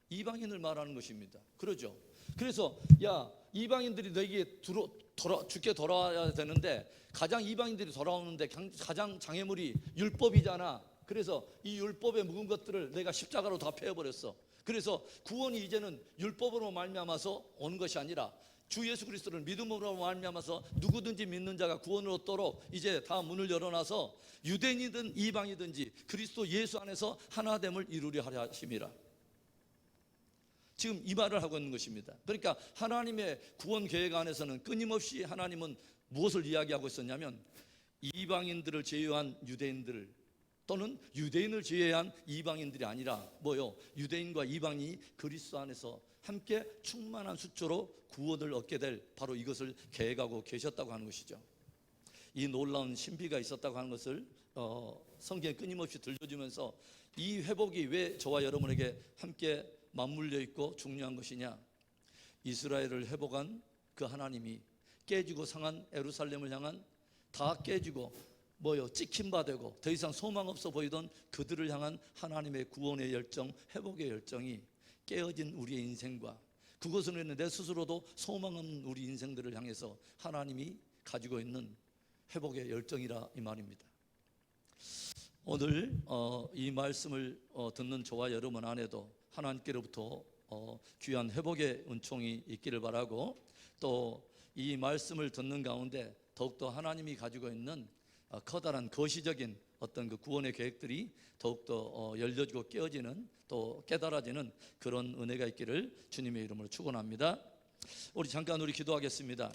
이방인을 말하는 것입니다. 그러죠? 그래서 야 이방인들이 너에게 죽게 돌아와야 되는데 가장 이방인들이 돌아오는데 가장 장애물이 율법이잖아. 그래서 이 율법에 묵은 것들을 내가 십자가로 다 패워버렸어. 그래서 구원이 이제는 율법으로 말미암아서 오는 것이 아니라 주 예수 그리스도를 믿음으로 말미암아서 누구든지 믿는 자가 구원을 얻도록 이제 다 문을 열어놔서 유대인이든 이방이든지 그리스도 예수 안에서 하나됨을 이루려 하려 하심이라. 지금 이 말을 하고 있는 것입니다. 그러니까 하나님의 구원 계획 안에서는 끊임없이 하나님은 무엇을 이야기하고 있었냐면 이방인들을 제외한 유대인들을 또는 유대인을 제외한 이방인들이 아니라 뭐요? 유대인과 이방인이 그리스도 안에서 함께 충만한 수초로 구원을 얻게 될 바로 이것을 계획하고 계셨다고 하는 것이죠. 이 놀라운 신비가 있었다고 하는 것을 성경에 끊임없이 들려주면서 이 회복이 왜 저와 여러분에게 함께 맞물려 있고 중요한 것이냐. 이스라엘을 회복한 그 하나님이 깨지고 상한 예루살렘을 향한 다 깨지고 찍힌 바 되고 더 이상 소망 없어 보이던 그들을 향한 하나님의 구원의 열정, 회복의 열정이 깨어진 우리의 인생과 그것으로 인해 내 스스로도 소망 없는 우리 인생들을 향해서 하나님이 가지고 있는 회복의 열정이라 이 말입니다. 오늘 이 말씀을 듣는 저와 여러분 안에도 하나님께로부터 귀한 회복의 은총이 있기를 바라고 또 이 말씀을 듣는 가운데 더욱더 하나님이 가지고 있는 커다란 거시적인 어떤 그 구원의 계획들이 더욱더 열려지고 깨어지는 또 깨달아지는 그런 은혜가 있기를 주님의 이름으로 축원합니다. 우리 잠깐 기도하겠습니다.